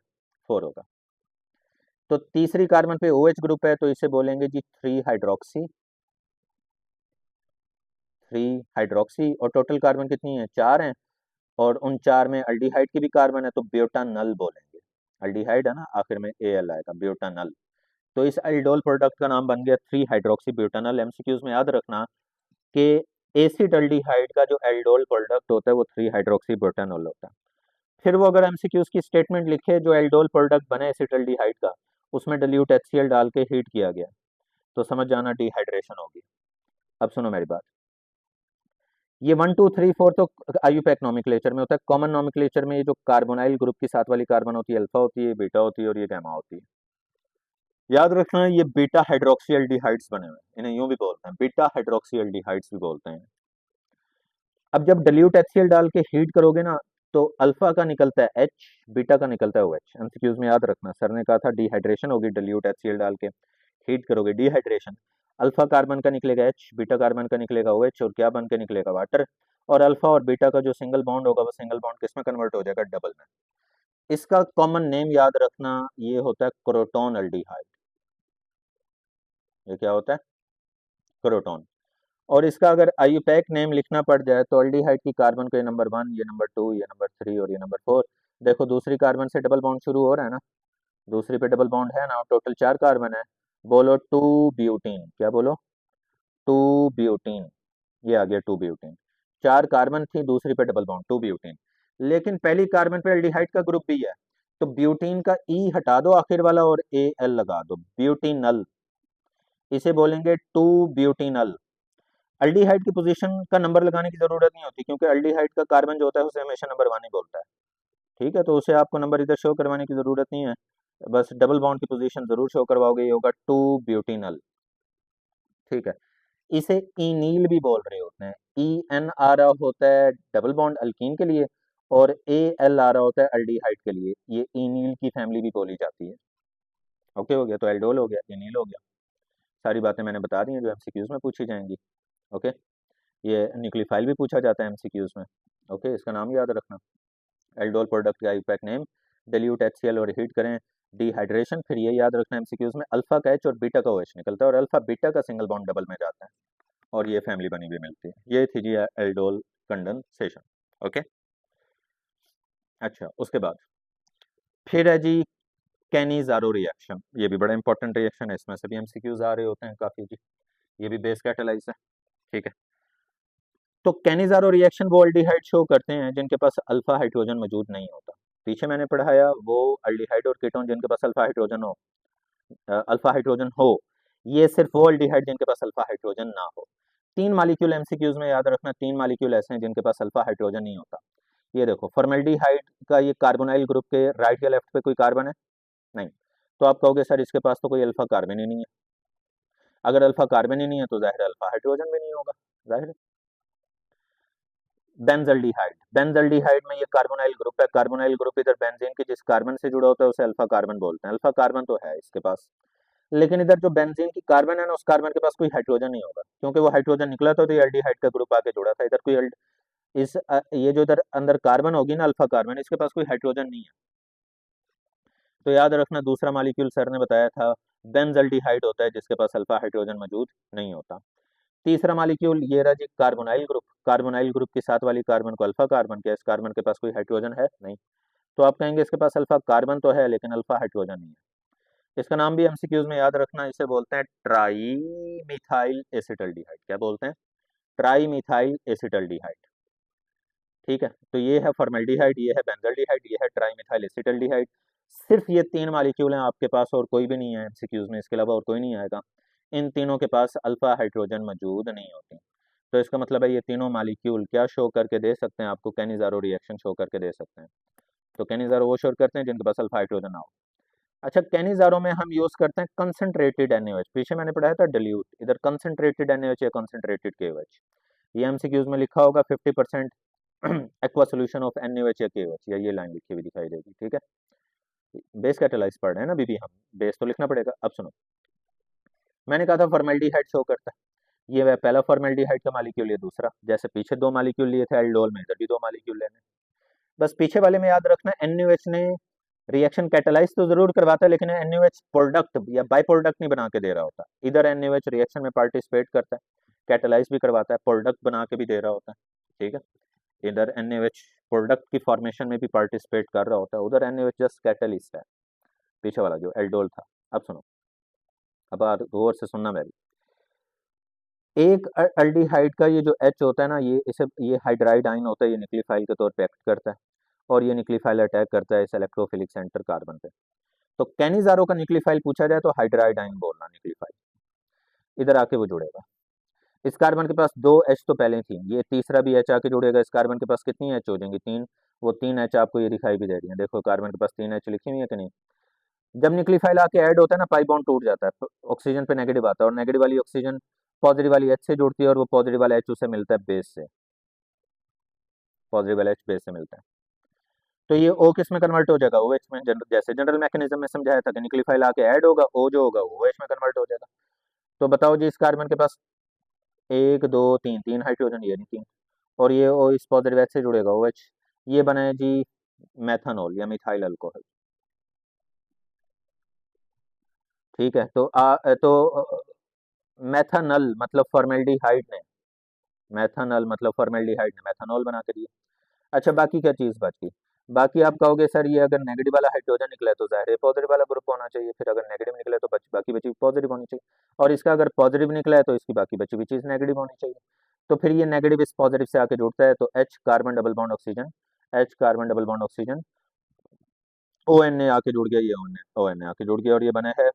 4 होगा। तो तीसरी कार्बन पे OH ग्रुप है, तो इसे बोलेंगे जी 3 हाइड्रोक्सी, 3 हाइड्रोक्सी। और टोटल कार्बन कितनी है? 4 हैं। और उन 4 में अल्डिहाइड की भी कार्बन है, तो ब्यूटानल बोलेंगे। अल्डिहाइड है ना, आखिर में AL आएगा, ब्यूटानल। तो इस एल्डोल प्रोडक्ट का नाम बन गया 3 हाइड्रोक्सी ब्यूटानल। एमसीक्यूज में याद रखना कि एसिड अल्डिहाइड का जो एल्डोल प्रोडक्ट होता है वो 3 हाइड्रोक्सी ब्यूटानॉल होता है। फिर वो अगर एमसीक्यूज की स्टेटमेंट लिखे जो एल्डोल प्रोडक्ट बने एसिड अल्डिहाइड का, उसमें डिल्यूट HCl डाल के हीट किया गया, तो समझ जाना डिहाइड्रेशन होगी। अब सुनो मेरी बात, ये 1 2 3 4 तो आईयूपैक नोमेनक्लेचर में होता है। कॉमन नोमेनक्लेचर में ये जो कार्बोनाइल ग्रुप की साथ वाली कार्बन होती है अल्फा होती है, बीटा होती है, और ये गामा होती है। याद रखना ये बीटा हाइड्रोक्सी एल्डिहाइड्स बने हुए हैं, इन्हें यूं भी बोलते हैं, बीटा हाइड्रोक्सी एल्डिहाइड्स भी बोलते हैं। अब जब डिल्यूट HCl डाल के हीट करोगे ना, तो अल्फा का निकलता है H, बीटा का निकलता है OH। एमसीक्यूज में याद रखना, सर ने कहा था डिहाइड्रेशन होगी, डिल्यूट HCl डाल के हीट करोगे, डिहाइड्रेशन। अल्फा कार्बन का निकलेगा H, बीटा कार्बन का निकलेगा OH, और क्या बन के निकलेगा? वाटर। और अल्फा और बीटा का जो सिंगल बॉन्ड होगा वो सिंगल बॉन्ड किस में कन्वर्ट हो जाएगा? डबल में। इसका कॉमन नेम याद रखना, ये होता है क्रोटोन एल्डिहाइड। ये क्या होता है? क्रोटोन। और इसका अगर आईयूपैक नेम लिखना पड़ जाए तो एल्डिहाइड की कार्बन को ये नंबर 1, ये नंबर 2, ये नंबर 3 और ये नंबर 4। देखो दूसरी कार्बन से डबल बॉन्ड शुरू हो रहा है ना, दूसरी पे डबल बॉन्ड है ना, टोटल 4 कार्बन है। बोलो 2 ब्यूटीन, क्या बोलो? 2 ब्यूटीन। ये आ गया 2 ब्यूटीन। 4 कार्बन थी, दूसरी पे डबल बॉन्ड 2 ब्यूटीन। लेकिन पहली कार्बन पे एल्डिहाइड का ग्रुप भी है, तो ब्यूटीन का ई हटा दो आखिर वाला और AL लगा दो, ब्यूटीनल। इसे बोलेंगे 2 ब्यूटीनल। अल्डिहाइड की पोजीशन का नंबर लगाने की जरूरत नहीं होती, क्योंकि अल्डिहाइड का कार्बन जो होता है उसे हमेशा नंबर 1 ही बोलता है। ठीक है, तो उसे आपको नंबर इधर शो करवाने की जरूरत नहीं है, बस डबल बॉन्ड की पोजीशन जरूर शो करवाओगे, ये होगा 2 ब्यूटीनल। ठीक है। इसे इनील भी बोल रहे होते हैं। EN आ रहा होता है डबल बॉन्ड अल्कीन के लिए, और AL आ रहा होता है अल्डिहाइड के लिए, ये इनील की फैमिली भी बोली जाती है। ओके हो गया, तो एल्डोल हो गया, इनील हो गया। सारी बातें मैंने बता दी हैं जो एमसीक्यूज में पूछी जाएंगी। ओके। ये न्यूक्लियोफाइल भी पूछा जाता है एमसीक्यूज में। ओके, इसका नाम याद रखना, एल्डोल प्रोडक्ट का आईयूपैक नेम, डिल्यूट HCl और हीट करें, डिहाइड्रेशन। फिर ये याद रखना एमसीक्यूज में अल्फा का H और बीटा का OH निकलता है, और अल्फा बीटा का सिंगल बॉन्ड डबल में जाता है, और ये फैमिली बनी हुई मिलती है। ये थी जी एल्डोल कंडेंसेशन। ओके। अच्छा उसके बाद फिर है जी कैनिजारो रिएक्शन। ये भी बड़ा इंपॉर्टेंट रिएक्शन है, इसमें से भी एमसीक्यूज आ रहे होते हैं काफी जी। ये भी बेस कैटालाइज है। ठीक है। तो कैनिजारो रिएक्शन वो अल्डिहाइड शो करते हैं जिनके पास अल्फा हाइड्रोजन मौजूद नहीं होता। पीछे मैंने पढ़ाया वो अल्डिहाइड और कीटोन जिनके पास अल्फा हाइड्रोजन हो, अल्फा हाइड्रोजन हो। ये सिर्फ वो अल्डिहाइड जिनके पास अल्फा हाइड्रोजन ना हो। 3 मालिक्यूल एमसीक्यूज में याद रखना, 3 मालिक्यूल ऐसे हैं जिनके पास अल्फा हाइड्रोजन नहीं होता। ये देखो फॉर्मेल्डिहाइड का ये कार्बोनाइल ग्रुप के राइट या लेफ्ट पे कोई कार्बन है? नहीं। तो आप कहोगे सर इसके पास तो कोई अल्फा कार्बन ही नहीं है। अगर अल्फा कार्बन ही नहीं है तो जाहिर है अल्फा हाइड्रोजन भी नहीं होगा, जाहिर है। बेंजल्डिहाइड, बेंजल्डिहाइड में ये कार्बोनाइल ग्रुप है, कार्बोनाइल ग्रुप इधर बेंजीन के जिस कार्बन से जुड़ा होता है उसे अल्फा कार्बन बोलते हैं। अल्फा कार्बन तो है इसके पास, लेकिन इधर जो बेंजीन की कार्बन है ना, उस कार्बन के पास कोई हाइड्रोजन नहीं होगा, क्योंकि वो हाइड्रोजन निकला था तो ये एल्डिहाइड का ग्रुप आके जुड़ा था। इधर कोई ये जो इधर अंदर कार्बन होगी ना अल्फा कार्बन, इसके पास कोई हाइड्रोजन नहीं है। तो याद रखना दूसरा मॉलिक्यूल सर ने बताया था बेंजल्डिहाइड होता है, जिसके पास अल्फा हाइड्रोजन मौजूद नहीं होता। तीसरा मॉलिक्यूल ये रहा जी कार्बोनाइल ग्रुप। कार्बोनाइल ग्रुप के साथ वाली कार्बन को अल्फा कार्बन, क्या इस कार्बन के पास कोई हाइड्रोजन है? नहीं। तो आप कहेंगे इसके पास अल्फा कार्बन तो है लेकिन अल्फा हाइड्रोजन नहीं है। इसका नाम भी एमसीक्यूज में याद रखना, इसे बोलते हैं ट्राई मिथाइल एसिटल्डिहाइड। क्या बोलते हैं? Tri methyl acetaldehyde. ठीक है, तो ये है फॉर्मेल्डिहाइड, ये है बेंजल्डिहाइड, ये है ट्राई मिथाइल एसिटल्डिहाइड। सिर्फ ये तीन मॉलिक्यूल हैं आपके पास और कोई भी नहीं है एमसीक्यूज में, इसके अलावा और कोई नहीं आएगा। इन तीनों के पास अल्फा हाइड्रोजन मौजूद नहीं होती। तो इसका मतलब है ये तीनों मॉलिक्यूल क्या शो करके दे सकते हैं आपको? कैनिजारो रिएक्शन शो करके दे सकते हैं। तो कैनिजारो वो शो करते हैं जिनके पास अल्फा हाइड्रोजन ना हो। अच्छा, कैनिजारो में हम यूज करते हैं कंसंट्रेटेड NaOH। पीछे मैंने पढ़ाया था डिल्यूट, इधर कंसंट्रेटेड NaOH या कंसंट्रेटेड KOH। ये एमसीक्यूज में लिखा होगा 50% एक्वा सोल्यूशन ऑफ NaOH या KOH, या ये लाइन लिखी हुई दिखाई देगी। ठीक है, बेस कैटालाइज पढ़ रहे हैं ना बीबी हम, बेस तो लिखना पड़ेगा। अब सुनो, मैंने कहा था फॉर्मेल्डिहाइड शो करता है, ये वह पहला फॉर्मेल्डिहाइड का मॉलिक्यूल, ये दूसरा। जैसे पीछे दो मॉलिक्यूल लिए थे एल्डोल में, इधर भी दो मॉलिक्यूल लेने। बस पीछे वाले में याद रखना NaOH ने रिएक्शन कैटालाइज तो जरूर करवाता है, लेकिन NaOH प्रोडक्ट या बाय प्रोडक्ट नहीं बना के दे रहा होता। इधर NaOH रिएक्शन में पार्टिसिपेट करता है, कैटालाइज भी करवाता है, प्रोडक्ट बना के भी दे रहा होता है। ठीक है, इधर NaOH प्रोडक्ट की फॉर्मेशन में भी पार्टिसिपेट कर रहा होता है, उधर NaOH जस्ट कैटलिस्ट है, पीछे वाला जो एल्डोल था। अब सुनो, अब गौर से सुनना मेरी। एक अल्डिहाइड का ये जो H होता है ना, ये हाइड्राइड आयन होता है, ये न्यूक्लियोफाइल के तौर पे एक्ट करता है, और ये न्यूक्लियोफाइल अटैक करता है इस इलेक्ट्रोफिलिक सेंटर कार्बन पे। तो कैनिजारो का न्यूक्लियोफाइल पूछा जाए तो हाइड्राइड आयन बोलना न्यूक्लियोफाइल, इधर आके वो जुड़ेगा। इस कार्बन के पास दो H तो पहले ही थी, ये तीसरा भी H आके जुड़ेगा। इस कार्बन के पास कितनी H हो जाएंगी? तीन। वो तीन H आपको ये दिखाई भी दे रही है, देखो कार्बन के पास तीन H लिखी हुई है कि नहीं? जब न्यूक्लियोफाइल आके ऐड होता है ना, पाई बॉन्ड टूट जाता है, ऑक्सीजन पे नेगेटिव आता है, और नेगेटिव वाली ऑक्सीजन पॉजिटिव वाली H से जुड़ती है, और वो पॉजिटिव वाला H उसे मिलता है बेस से, पॉजिटिव वाला H बेस से मिलता है। तो ये O किस में कन्वर्ट हो जाएगा? OH में। जैसे जनरल मैकेनिज्म में समझाया था कि न्यूक्लियोफाइल आके ऐड होगा, O जो होगा वो OH में कन्वर्ट हो जाएगा। तो बताओ जी, इस कार्बन के पास एक दो तीन, तीन हाइड्रोजन, ये नहीं तीन, और ये O इस पॉजिटिव H से जुड़ेगा OH, ये बना है जी मेथनॉल या मिथाइल अल्कोहल। ठीक है, तो मेथनल मतलब फॉर्मेल्डिहाइड ने, मेथनल मतलब फॉर्मेल्डिहाइड ने मेथनॉल बना के दिया। अच्छा, बाकी क्या चीज बची? बाकी आप कहोगे सर ये अगर नेगेटिव वाला हाइड्रोजन निकला है तो जाहिर है पॉजिटिव वाला ग्रुप होना चाहिए, फिर अगर नेगेटिव निकला है तो बाकी बची पॉजिटिव होनी चाहिए, और इसका अगर पॉजिटिव निकला है तो इसकी बाकी बची हुई चीज नेगेटिव होनी चाहिए। तो फिर ये नेगेटिव इस पॉजिटिव से आके जुड़ता है, तो H carbon double bond oxygen, H carbon double bond oxygen, ONA आके जुड़ गया, ये ONA आके जुड़ गया, और ये बना है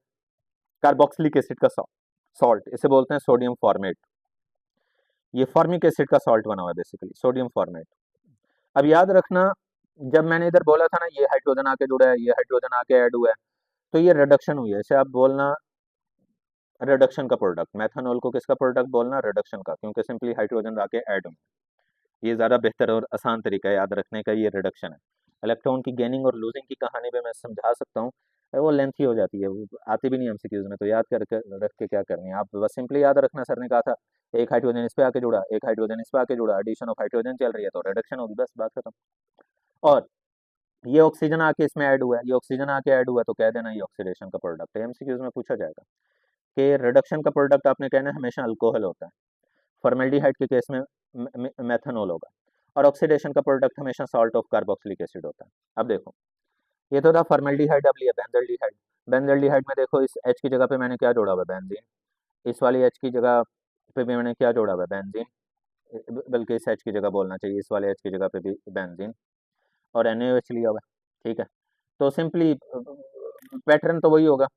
कार्बोक्सिलिक एसिड का सॉल्ट, इसे बोलते हैं सोडियम फॉर्मेट। ये फॉर्मिक एसिड का सॉल्ट बना हुआ है बेसिकली, सोडियम फॉर्मेट। अब याद रखना, जब मैंने इधर बोला था ना ये हाइड्रोजन आके जुड़ा है, ये हाइड्रोजन आके ऐड हुआ है, तो ये रिडक्शन हुई है, इसे आप बोलना रिडक्शन का प्रोडक्ट। मेथनॉल को किसका प्रोडक्ट बोलना? रिडक्शन का, क्योंकि सिंपली हाइड्रोजन आके ऐड हुए। ये ज़्यादा बेहतर और आसान तरीका है याद रखने का, ये रिडक्शन है। इलेक्ट्रॉन की गेनिंग और लूजिंग की कहानी भी मैं समझा सकता हूँ, वो लेंथी हो जाती है, वो आती भी नहीं एमसीक्यूज में, तो याद करके रख के क्या करनी है, आप बस सिंपली याद रखना। सर ने कहा था एक हाइड्रोजन इस पे आके जुड़ा, एक हाइड्रोजन इस पे आके जुड़ा, एडिशन ऑफ हाइड्रोजन चल रही है तो रिडक्शन होगी, बस बात खत्म। और ये ऑक्सीजन आके इसमें ऐड हुआ है, ये ऑक्सीजन आके ऐड हुआ है, तो कह देना ये ऑक्सीडेशन का प्रोडक्ट है। एमसीक्यूज में पूछा जाएगा कि रिडक्शन का प्रोडक्ट आपने कहना है हमेशा अल्कोहल होता है, फॉर्मेल्डिहाइड के केस में मेथनॉल होगा, और ऑक्सीडेशन का प्रोडक्ट हमेशा सॉल्ट ऑफ कार्बोक्सिलिक एसिड होता है। अब देखो, ये तो था फॉर्मेल्डिहाइड, अब लिया बेंजल्डिहाइड। बेंजल्डिहाइड में देखो इस H की जगह पे मैंने क्या जोड़ा हुआ है? बेंजीन। इस वाली H की जगह पे भी मैंने क्या जोड़ा हुआ है? बेंजीन। बल्कि इस H की जगह बोलना चाहिए, इस वाले H की जगह पे भी बेंजीन, और NaOH लिया हुआ है। ठीक है, तो सिंपली पैटर्न तो वही होगा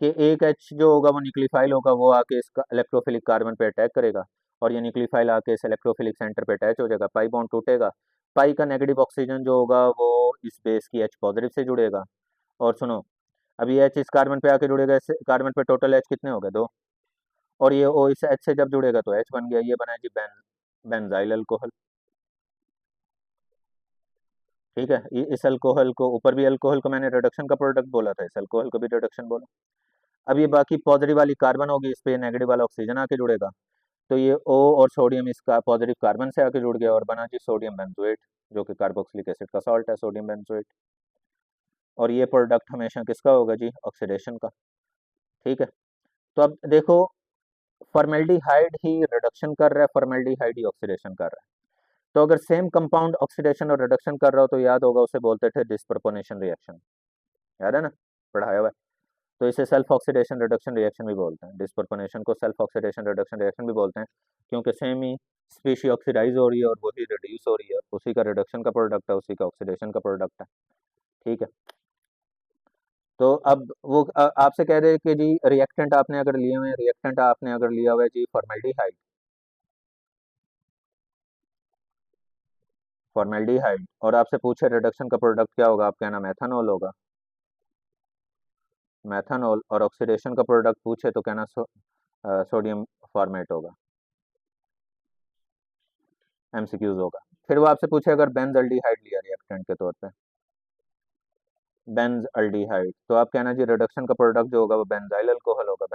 कि एक H जो होगा वो न्यूक्लियोफाइल होगा, वो आके इसका इलेक्ट्रोफिलिक कार्बन पे अटैक करेगा, और ये न्यूक्लियोफाइल आके इस इलेक्ट्रोफिलिक सेंटर पे अटैच हो जाएगा, पाई बॉन्ड टूटेगा, पाई का नेगेटिव ऑक्सीजन जो होगा वो इस बेस की H पॉजिटिव से जुड़ेगा। और सुनो, अब ये H इस कार्बन पे आके जुड़ेगा, इस कार्बन पे टोटल H कितने हो गए, 2। और ये O इस H से जब जुड़ेगा तो H बन गया, ये बना जी बेंजाइल अल्कोहल। ठीक है, इस अल्कोहल को, ऊपर भी अल्कोहल को मैंने रिडक्शन का प्रोडक्ट बोला था, इस अल्कोहल को भी रिडक्शन बोला। अब ये बाकी पॉजिटिव वाली कार्बन होगी, इस पे नेगेटिव वाला ऑक्सीजन आके जुड़ेगा, तो ये O और सोडियम इसका पॉजिटिव कार्बन से आके जुड़ गया और बना जी सोडियम बेंजोएट, जो कि कार्बोक्सिलिक एसिड का सॉल्ट है, सोडियम बेंजोएट। और ये प्रोडक्ट हमेशा किसका होगा जी, ऑक्सीडेशन का। ठीक है, तो अब देखो, फॉर्मेल्डिहाइड ही रिडक्शन कर रहा है, फॉर्मेल्डिहाइड ही ऑक्सीडेशन कर रहा है। तो अगर सेम कंपाउंड ऑक्सीडेशन और रिडक्शन कर रहा हो तो याद होगा उसे बोलते थे डिस्प्रपोनेशन रिएक्शन, याद है ना, पढ़ाया हुआ है। तो इसे सेल्फ ऑक्सीडेशन रिडक्शन रिएक्शन भी बोलते हैं, डिस्प्रपोनेशन को सेल्फ ऑक्सीडेशन रिडक्शन रिएक्शन भी बोलते हैं, क्योंकि सेम ही स्पीशी ऑक्सीडाइज हो रही है और वही रिड्यूस हो रही है, उसी का रिडक्शन का प्रोडक्ट है, उसी का ऑक्सीडेशन का प्रोडक्ट है। ठीक है, तो अब वो आपसे कह रहे हैं कि जी रिएक्टेंट आपने अगर लिए हुए, रिएक्टेंट आपने अगर लिया हुआ है जी फॉर्मेल्डिहाइड, फॉर्मेल्डिहाइड, और आपसे पूछे रिडक्शन का प्रोडक्ट क्या होगा, आप कहना मेथानॉल होगा, मेथानॉल। और ऑक्सीडेशन का प्रोडक्ट पूछे तो कहना सोडियम फॉर्मेट होगा, एमसीक्यूज होगा। फिर वो आपसे पूछे अगर बेंजल्डिहाइड लिया रिएक्टेंट के तौर पे, बेंजल्डिहाइड, तो आप कहना जी रिडक्शन का प्रोडक्ट जो होगा वो बेंजाइल अल्कोहल होगा।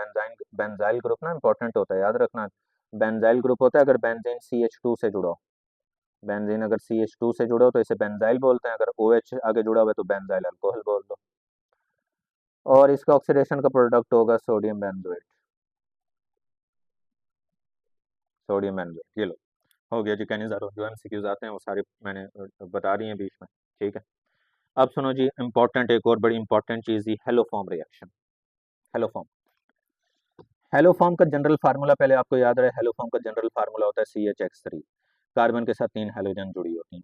बेंजाइल ग्रुप ना इंपॉर्टेंट होता है, याद रखना। बेंजाइल ग्रुप होता है अगर बेंजीन CH2 से जुड़ो, बेंजीन अगर CH2 से जुड़ो तो इसे बेंजाइल बोलते हैं, अगर OH आगे जुड़ा हुआ है तो बेंजाइल अल्कोहल बोल दो। और इसका ऑक्सीडेशन का प्रोडक्ट होगा सोडियम बेंजोएट, सोडियम बेंजोएट। ये लो, हो गया जी। कहने जा रहा हूँ जो MCQs आते हैं वो सारे मैंने बता दिए हैं बीच में। ठीक है, अब सुनो जी, इंपॉर्टेंट एक और बड़ी इंपॉर्टेंट चीज ही हेलोफॉर्म रिएक्शन। हेलोफॉर्म, हेलोफॉर्म का जनरल फार्मूला पहले आपको याद रहे, हेलोफॉर्म का जनरल फार्मूला होता है CHX3, कार्बन के साथ 3 हेलोजन जुड़ी होती हैं।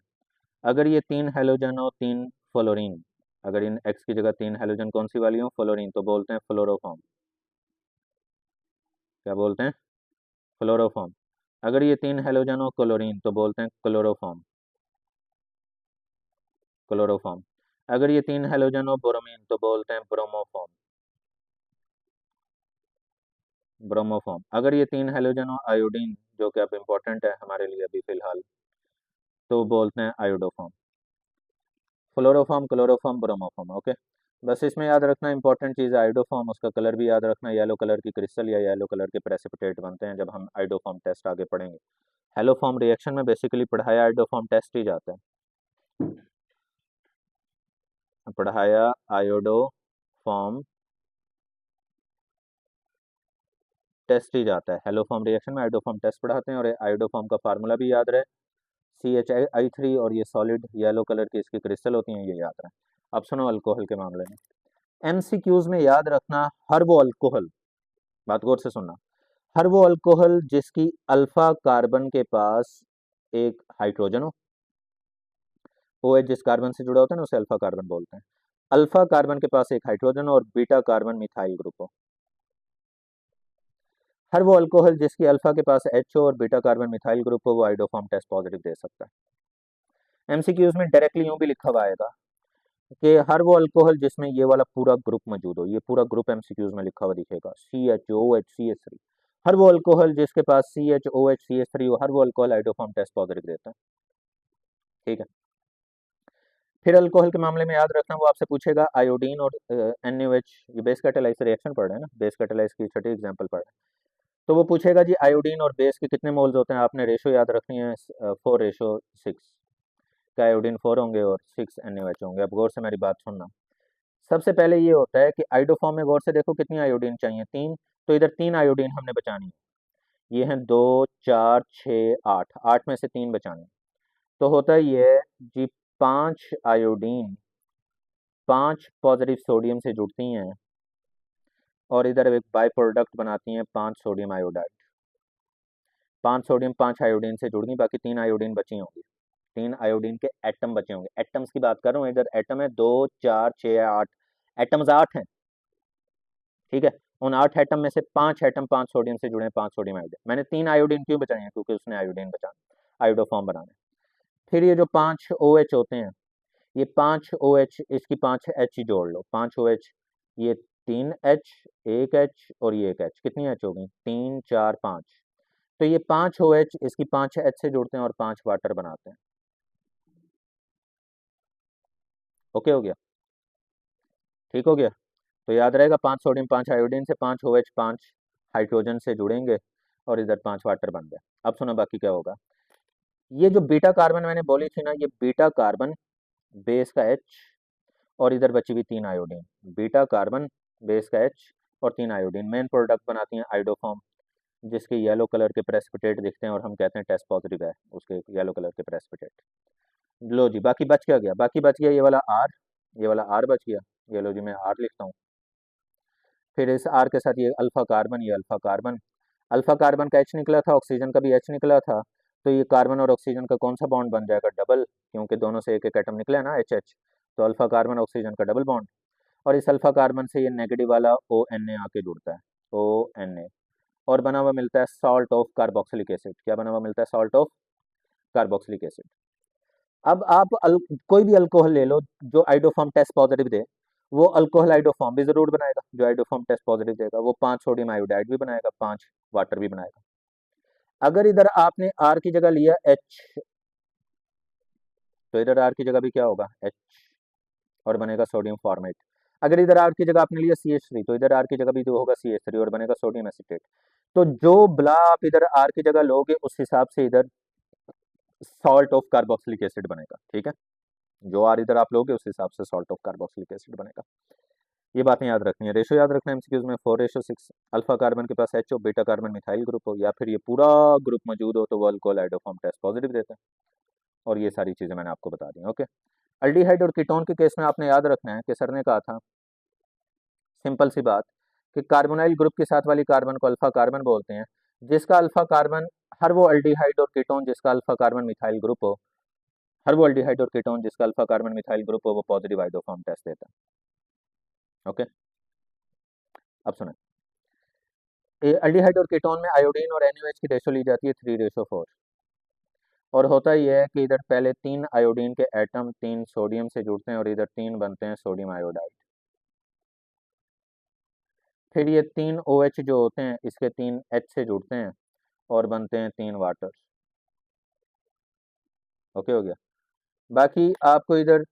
अगर ये 3 हेलोजन हो, 3 फ्लोरीन, अगर इन X की जगह 3 हेलोजन कौन सी वाली हो, फ्लोरीन, तो बोलते हैं फ्लोरोफॉर्म। क्या बोलते हैं, फ्लोरोफॉर्म। अगर ये 3 हेलोजन हो क्लोरीन तो बोलते हैं क्लोरोफॉर्म, क्लोरोफॉर्म। अगर ये 3 हेलोजन हो ब्रोमीन तो बोलते हैं ब्रोमोफॉर्म, ब्रोमोफॉर्म। अगर ये 3 हेलोजन हो आयोडीन, जो कि अब इम्पोर्टेंट है हमारे लिए अभी फिलहाल, तो बोलते हैं iodoform. Fluoroform, chloroform, bromoform. Okay, बस इसमें याद रखना इंपॉर्टेंट चीज़ है आयोडोफॉर्म, उसका कलर भी याद रखना, येलो कलर की क्रिस्टल या येलो कलर के प्रेसिपिटेट बनते हैं जब हम आयोडोफॉर्म टेस्ट आगे पढ़ेंगे। हेलोफॉर्म रिएक्शन में बेसिकली पढ़ाया आयोडोफॉर्म टेस्ट ही जाता है, पढ़ाया आयोडोफॉर्म टेस्ट ही जाता है। हेलोफॉर्म रिएक्शन में आयोडोफॉर्म टेस्ट पढ़ाते हैं, और आयोडोफॉर्म का फार्मूला भी याद रहे, CHI3, और ये सॉलिड येलो कलर की इसकी क्रिस्टल होती हैं, ये याद रहे। अब सुनो अल्कोहल के मामले में, MCQs में याद रखना, हर वो अल्कोहल, बात गौर से सुनना, हर वो अल्कोहल जिसकी अल्फा कार्बन के पास एक हाइड्रोजन हो, OH जिस कार्बन से जुड़ा होता है ना उसे अल्फा कार्बन बोलते हैं, अल्फा कार्बन के पास एक हाइड्रोजन हो और बीटा कार्बन मिथाइल ग्रुप हो। हर वो अल्कोहल जिसकी अल्फा के पास H हो और बीटा कार्बन मिथाइल ग्रुप हो, वो आइडोफॉर्म टेस्ट पॉजिटिव दे सकता है। MCQs में डायरेक्टली यूं भी लिखा हुआ आएगा कि हर वो अल्कोहल जिसमें ये वाला पूरा ग्रुप मौजूद हो, ये पूरा ग्रुप MCQs में लिखा हुआ दिखेगा, CHOH CH3। हर वो अल्कोहल जिसके पास CHOH CH3 हो, हर वो अल्कोहल आइडोफॉर्म टेस्ट पॉजिटिव देता है। ठीक है, फिर अल्कोहल के मामले में याद रखना, वो आपसे पूछेगा आयोडीन और NaOH, ये बेस कैटालाइज से रिएक्शन पढ़ रहे हैं ना, बेस कैटालाइज की छठी एग्जांपल पढ़ रहे हैं, तो वो पूछेगा जी आयोडीन और बेस के कितने मोल्स होते हैं, आपने रेशो याद रखनी है, 4:6 का आयोडीन 4 होंगे और 6 NaOH होंगे। अब गौर से मेरी बात सुनना, सबसे पहले ये होता है कि आयोडोफॉर्म में गौर से देखो कितनी आयोडीन चाहिए, 3, तो इधर 3 आयोडीन हमने बचानी है, ये हैं 2 4 6 8, 8 में से 3 बचानी, तो होता है ये जी 5 आयोडीन 5 पॉजिटिव सोडियम से जुड़ती हैं और इधर एक बाई प्रोडक्ट बनाती हैं 5 सोडियम आयोडाइड, 5 सोडियम 5 आयोडीन से जुड़ गई, बाकी 3 आयोडीन बची होंगी, 3 आयोडीन के एटम बचे होंगे। एटम्स की बात कर रहा हूँ, इधर एटम है 2 4 6 8, एटम्स 8 हैं। ठीक है, उन 8 एटम में से 5 एटम 5 सोडियम से जुड़े हैं, 5 सोडियम आयोडीन। मैंने 3 आयोडीन क्यों बचाए हैं, क्योंकि उसने आयोडीन बचाना, आयोडोफॉर्म बनाना है। फिर ये जो 5 OH होते हैं, ये 5 OH, इसकी 5 H जोड़ लो, 5 OH, ये 3 H, 1 H और ये 1 H, कितनी H हो गई, 3 4 5। तो ये 5 OH इसकी 5 H से जुड़ते हैं और 5 वाटर बनाते हैं। ओके हो गया, ठीक हो गया। तो याद रहेगा 5 सोडियम 5 आयोडीन से 5 OH 5 हाइड्रोजन से जुड़ेंगे और इधर 5 वाटर बन गए। अब सुनो बाकी क्या होगा। ये जो बीटा कार्बन मैंने बोली थी ना, ये बीटा कार्बन बेस का H और इधर बची हुई 3 आयोडीन, बीटा कार्बन बेस का H और 3 आयोडीन मेन प्रोडक्ट बनाती हैं आयोडोफॉर्म, जिसके येलो कलर के प्रेसिपिटेट दिखते हैं और हम कहते हैं टेस्ट पॉजिटिव है उसके येलो कलर के प्रेसिपिटेट। लो जी, बाकी बच क्या गया, बाकी बच गया ये वाला R, ये वाला R बच गया, ये लो जी मैं R लिखता हूँ। फिर इस R के साथ ये अल्फा कार्बन, ये अल्फा कार्बन, अल्फा कार्बन का H निकला था, ऑक्सीजन का भी H निकला था, तो ये कार्बन और ऑक्सीजन का कौन सा बॉन्ड बन जाएगा, डबल, क्योंकि दोनों से एक एक एटम निकला है ना HH, तो अल्फा कार्बन ऑक्सीजन का डबल बॉन्ड। और इस अल्फा कार्बन से ये नेगेटिव वाला ONA आके जुड़ता है, ONA, और बना हुआ मिलता है सॉल्ट ऑफ कार्बोक्सिलिक एसिड। क्या बना हुआ मिलता है, सॉल्ट ऑफ कार्बोक्सिलिक एसिड। अब आप कोई भी अल्कोहल ले लो जो आइडोफॉर्म टेस्ट पॉजिटिव दे, वो अल्कोहल आइडोफॉर्म भी जरूर बनाएगा, जो आइडोफॉर्म टेस्ट पॉजिटिव देगा वो 5 सोडियम आयोडाइड भी बनाएगा, 5 वाटर भी बनाएगा। अगर इधर आपने R की जगह लिया H, तो इधर R की जगह भी क्या होगा, H, और बनेगा सोडियम फॉर्मेट। अगर इधर R की जगह आपने लिया CH3, तो इधर R की जगह भी जो होगा CH3 और बनेगा सोडियम एसिटेट। तो जो ब्ला आप इधर R की जगह लोगे उस हिसाब से इधर सॉल्ट ऑफ कार्बोक्सिलिक एसिड बनेगा, ठीक है। जो R इधर आप लोगे उस हिसाब से सॉल्ट ऑफ कार्बोक्सिलिक एसिड बनेगा। ये बातें याद रखनी है, रेशो याद रखना है एमसीक्यूज में 4:6। अल्फा कार्बन के पास H हो, बीटा कार्बन मिथाइल ग्रुप हो, या फिर ये पूरा ग्रुप मौजूद हो तो वो अल्कोहल आइडोफॉर्म टेस्ट पॉजिटिव देते हैं। और ये सारी चीजें मैंने आपको बता दी, ओके। अल्डिहाइड और कीटोन के केस में आपने याद रखना है कि सर ने कहा था, सिंपल सी बात, कि कार्बोनाइल ग्रुप के साथ वाली कार्बन को अल्फा कार्बन बोलते हैं, जिसका अल्फा कार्बन, हर वो अल्डिहाइड और कीटोन जिसका अल्फा कार्बन मिथाइल ग्रुप हो, हर वो अल्डिहाइड और कीटोन जिसका अल्फा कार्बन मिथाइल ग्रुप हो, वो पॉजिटिव आइडोफॉर्म टेस्ट देता है, ओके। अब सुने, अल्डिहाइड और कीटोन में आयोडीन और NaOH की रेशो ली जाती है 3:4। और होता यह है कि इधर पहले 3 आयोडीन के एटम 3 सोडियम से जुड़ते हैं और इधर 3 बनते हैं सोडियम आयोडाइड। फिर ये 3 OH जो होते हैं इसके 3 H से जुड़ते हैं और बनते हैं 3 वाटर। ओके हो गया। बाकी आपको इधर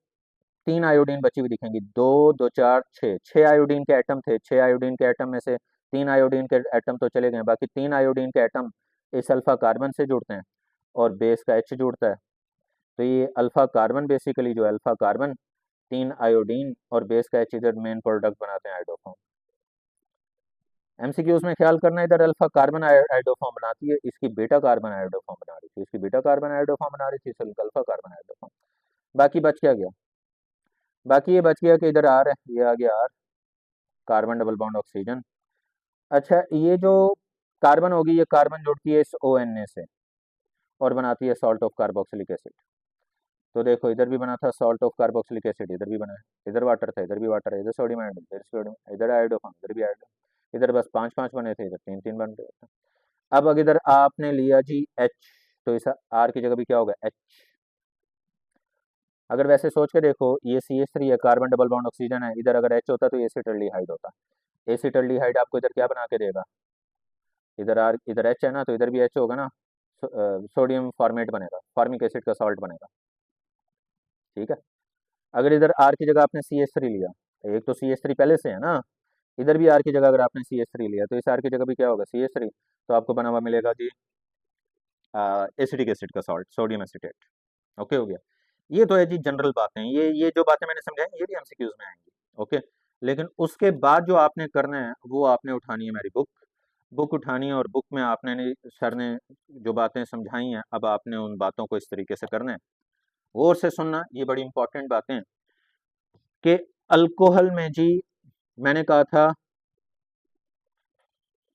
3 आयोडीन बची हुई दिखेंगी, 2 2 4 6, 6 आयोडीन के एटम थे, 6 आयोडीन के एटम में से 3 आयोडीन के एटम तो चले गए, बाकी 3 आयोडीन के एटम इस अल्फा कार्बन से जुड़ते हैं और बेस का H जुड़ता है। तो ये अल्फा कार्बन बेसिकली जो है, अल्फा कार्बन 3 आयोडीन और बेस का H इधर मेन प्रोडक्ट बनाते हैं आयोडोफॉर्म। एमसीक्यूज में ख्याल करना, इधर अल्फा कार्बन आयोडोफॉर्म बनाती है, इसकी बीटा कार्बन आयोडोफॉर्म बना रही थी, इसकी बीटा कार्बन आयोडोफॉर्म बना रही थी, इसकी अल्फा कार्बन आयोडोफॉर्म। बाकी बच क्या गया, बाकी ये बच गया कि इधर R है, ये आ गया R, carbon double bond oxygen. अच्छा, ये जो कार्बन होगी ये कार्बन जुड़ती है इस ONA से और बनाती है सॉल्ट ऑफ कार्बोक्सिलिक एसिड। तो देखो इधर भी बना था सॉल्ट ऑफ कार्बोक्सिलिक एसिड, इधर भी बना है, इधर वाटर था, इधर भी वाटर है, इधर सोडियम आयोडाइड, इधर सोडियम, इधर आयोडोफॉर्म, इधर भी आयोडोफॉर्म, इधर बस 5 5 बने थे, इधर 3 3 बन गए थे। अब अगर इधर आपने लिया जी H, तो इस R की जगह भी क्या होगा, H। अगर वैसे सोच के देखो, ये CH3 है, कार्बन डबल बॉन्ड ऑक्सीजन है, इधर अगर H होता तो एसिटल्डिहाइड होता, एसिटल्डिहाइड आपको इधर क्या बना के देगा, इधर R, इधर H है ना, तो इधर भी H होगा ना, सोडियम फॉर्मेट बनेगा, फॉर्मिक एसिड का सॉल्ट बनेगा, ठीक है। अगर इधर R की जगह आपने CH3 लिया, एक तो CH3 पहले से है ना, इधर भी R की जगह अगर आपने CH3 लिया तो इस R की जगह भी क्या होगा, CH3, तो आपको बना हुआ मिलेगा जी एसिटिक एसिड का सॉल्ट, सोडियम एसिटेट। ओके हो गया। ये तो है जी जनरल बातें, ये जो बातें मैंने समझाई ये भी एमसीक्यूज में आएंगी, ओके। लेकिन उसके बाद जो आपने करना है वो आपने उठानी है मेरी बुक, बुक उठानी है, और बुक में आपने सर ने जो बातें समझाई हैं अब आपने उन बातों को इस तरीके से करना है, गौर से सुनना, ये बड़ी इंपॉर्टेंट बातें हैं कि अल्कोहल में जी मैंने कहा था,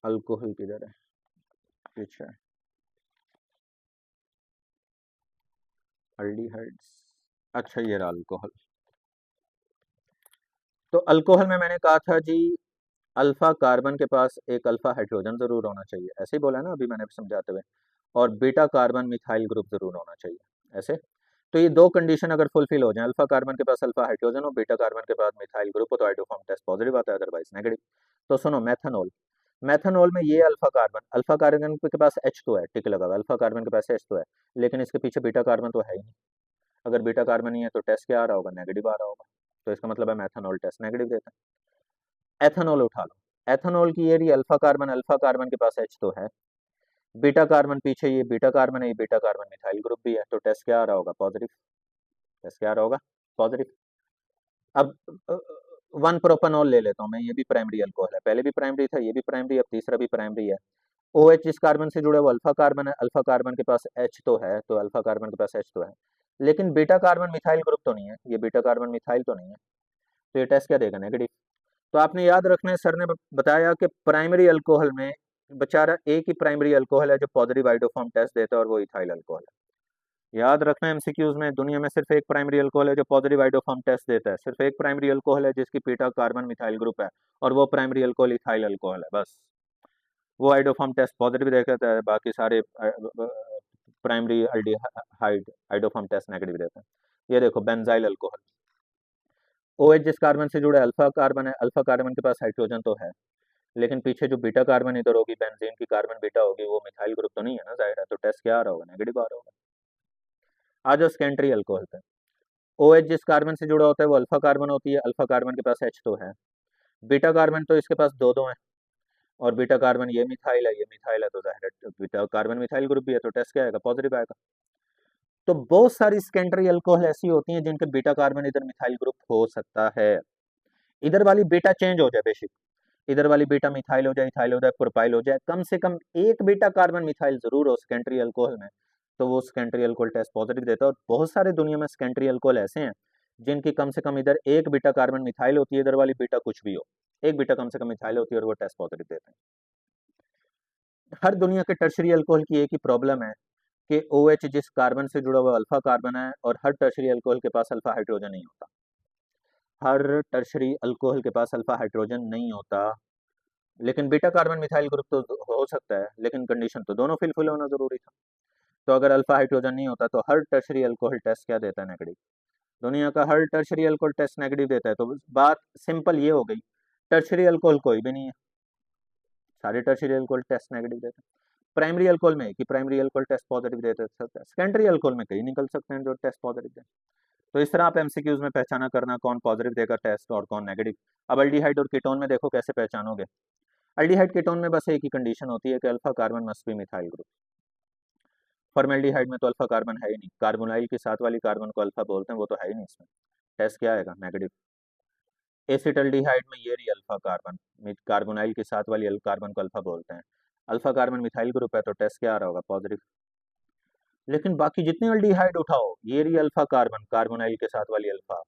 अल्कोहल किधर है, पीछे अल्डिहाइड्स, अच्छा ये रहा अल्कोहल। तो अल्कोहल में मैंने कहा था जी, अल्फा कार्बन के पास एक अल्फा हाइड्रोजन जरूर होना चाहिए, ऐसे ही बोला ना अभी मैंने समझाते हुए, और बीटा कार्बन मिथाइल ग्रुप जरूर होना चाहिए, ऐसे। तो ये दो कंडीशन अगर फुलफिल हो जाए, अल्फा कार्बन के पास अल्फा हाइड्रोजन हो, बीटा कार्बन के पास मिथाइल ग्रुप हो, तो हाइड्रोफॉर्म टेस्ट पॉजिटिव आता है, अदरवाइज नेगेटिव। तो सुनो, मेथनॉल, मेथनॉल में ये अल्फा कार्बन के पास H2 है, टिक लगा हुआ है, अल्फा कार्बन के पास H2 है, लेकिन इसके पीछे बीटा कार्बन तो है ही नहीं। अगर बीटा कार्बन नहीं है तो टेस्ट क्या आ रहा होगा, नेगेटिव आ रहा होगा। तो इसका मतलब है मेथनॉल टेस्ट नेगेटिव देता है। एथेनॉल उठा लो, एथेनॉल की ये अल्फा कार्बन के पास H तो है, बीटा कार्बन पीछे ये बीटा कार्बन है, ये बीटा कार्बन मिथाइल ग्रुप भी है, तो टेस्ट क्या आ रहा होगा, पॉजिटिव। टेस्ट क्या आ रहा होगा, पॉजिटिव। अब वन प्रोपेनॉल ले लेता हूँ मैं, ये भी प्राइमरी अल्कोहल है, पहले भी प्राइमरी था, ये भी प्राइमरी, अब तीसरा भी प्राइमरी है। OH जिस कार्बन से जुड़ा वो अल्फा कार्बन है, अल्फा कार्बन के पास H तो है, तो अल्फा कार्बन के पास H तो है, लेकिन बीटा कार्बन मिथाइल ग्रुप तो नहीं है, ये बीटा कार्बन मिथाइल तो नहीं है, तो ये टेस्ट क्या देगा, नेगेटिव। तो आपने याद रखना है, सर ने बताया कि प्राइमरी अल्कोहल में बेचारा एक ही प्राइमरी अल्कोहल है जो पॉजिटिव आइडोफॉर्म टेस्ट देता है, और वो इथाइल अल्कोहल है। याद रखना है एमसीक्यूज में, दुनिया में सिर्फ एक प्राइमरी अल्कोहल है जो पॉजिटिव आइडोफॉर्म टेस्ट देता है, सिर्फ एक प्राइमरी अल्कोहल है जिसकी बीटा कार्बन मिथाइल ग्रुप है, और वो प्राइमरी अल्कोहल इथाइल अल्कोहल है, बस। वो आइडोफॉर्म टेस्ट पॉजिटिव देता है, बाकी सारे primary aldehyde iodoform test negative देते हैं। ये देखो, बेंजाइल अल्कोहल, OH जिस कार्बन से जुड़े अल्फा कार्बन है, अल्फा कार्बन के पास हाइड्रोजन तो है, लेकिन पीछे जो बीटा कार्बन इधर होगी, बेंजीन की कार्बन बीटा होगी, वो मिथाइल ग्रुप तो नहीं है ना, जाहिर है, तो टेस्ट क्या आ रहा होगा, नेगेटिव आ रहा होगा। आ जाओ सेकेंडरी अल्कोहल पे, OH जिस कार्बन से जुड़ा होता है वो अल्फा कार्बन होती है, अल्फा कार्बन के पास H तो है, बीटा कार्बन तो इसके पास दो दो है, और बीटा कार्बन ये मिथाइल है, ये मिथाइल है, तो जाहिर है बीटा कार्बन मिथाइल ग्रुप भी है, तो टेस्ट क्या आएगा, पॉजिटिव आएगा। तो बहुत सारी सेकेंडरी अल्कोहल ऐसी होती हैं जिनके बीटा कार्बन इधर मिथाइल ग्रुप हो सकता है, इधर वाली बीटा चेंज हो जाए बेसिक, इधर वाली बीटा मिथाइल हो जाए, इथाइल हो जाए, प्रोपाइल हो जाए, कम से कम एक बीटा कार्बन मिथाइल जरूर हो सेकेंडरी अल्कोहल में, तो वो सेकेंडरी अल्कोहल टेस्ट पॉजिटिव देता है। और बहुत सारे दुनिया में सेकेंडरी अल्कोहल ऐसे हैं जिनकी कम से कम इधर एक बीटा कार्बन मिथाइल होती है, इधर वाली बीटा कुछ भी हो, एक बीटा कम से कम मिथाइल होती है, और वो टेस्ट पॉजिटिव देते हैं। हर दुनिया के टर्शरी अल्कोहल की एक ही प्रॉब्लम है कि OH जिस कार्बन से जुड़ा हुआ अल्फा कार्बन है, और हर टर्शरी अल्कोहल के पास अल्फा हाइड्रोजन नहीं होता, हर टर्शरी अल्कोहल के पास अल्फा हाइड्रोजन नहीं होता, लेकिन बीटा कार्बन मिथाइल ग्रुप तो हो सकता है, लेकिन कंडीशन तो दोनों फिलफिल होना जरूरी था। तो अगर अल्फा हाइड्रोजन नहीं होता तो हर टर्शरी अल्कोहल टेस्ट क्या देता है, नेगेटिव। दुनिया का हर टर्शरी अल्कोहल टेस्ट नेगेटिव देता है, तो बात सिंपल ये हो गई, टर्शरी अल्कोहल कोई भी नहीं है, सारे टर्शरी अल्कोहल टेस्ट नेगेटिव देते हैं। प्राइमरी अल्कोहल में कि प्राइमरी अल्कोहल टेस्ट पॉजिटिव देते हैं, सेकेंडरी अल्कोहल में कई निकल सकते हैं जो टेस्ट पॉजिटिव देते हैं। तो इस तरह आप एमसीक्यूज में पहचाना करना कौन पॉजिटिव देगा टेस्ट और कौन नेगेटिव। अब अल्डिहाइड और कीटोन में देखो कैसे पहचानोगे। अल्डिहाइड कीटोन में बस एक ही कंडीशन होती है कि alpha carbon must be methyl group. Formaldehyde में तो अल्फा कार्बन है ही नहीं, कार्बोनाइल के साथ वाली कार्बन को अल्फा बोलते हैं, वो तो है ही नहीं इसमें, टेस्ट क्या आएगा, नेगेटिव। एसिटल्डिहाइड में ये रही अल्फा कार्बन, कार्बोनाइल के साथ वाली कार्बन को अल्फा बोलते हैं, अल्फा कार्बन मिथाइल ग्रुप है, तो टेस्ट क्या आ रहा होगा, पॉजिटिव। लेकिन बाकी जितने अल्डिहाइड उठाओ, ये रही अल्फा कार्बन, कार्बोनाइल के साथ वाली अल्फा,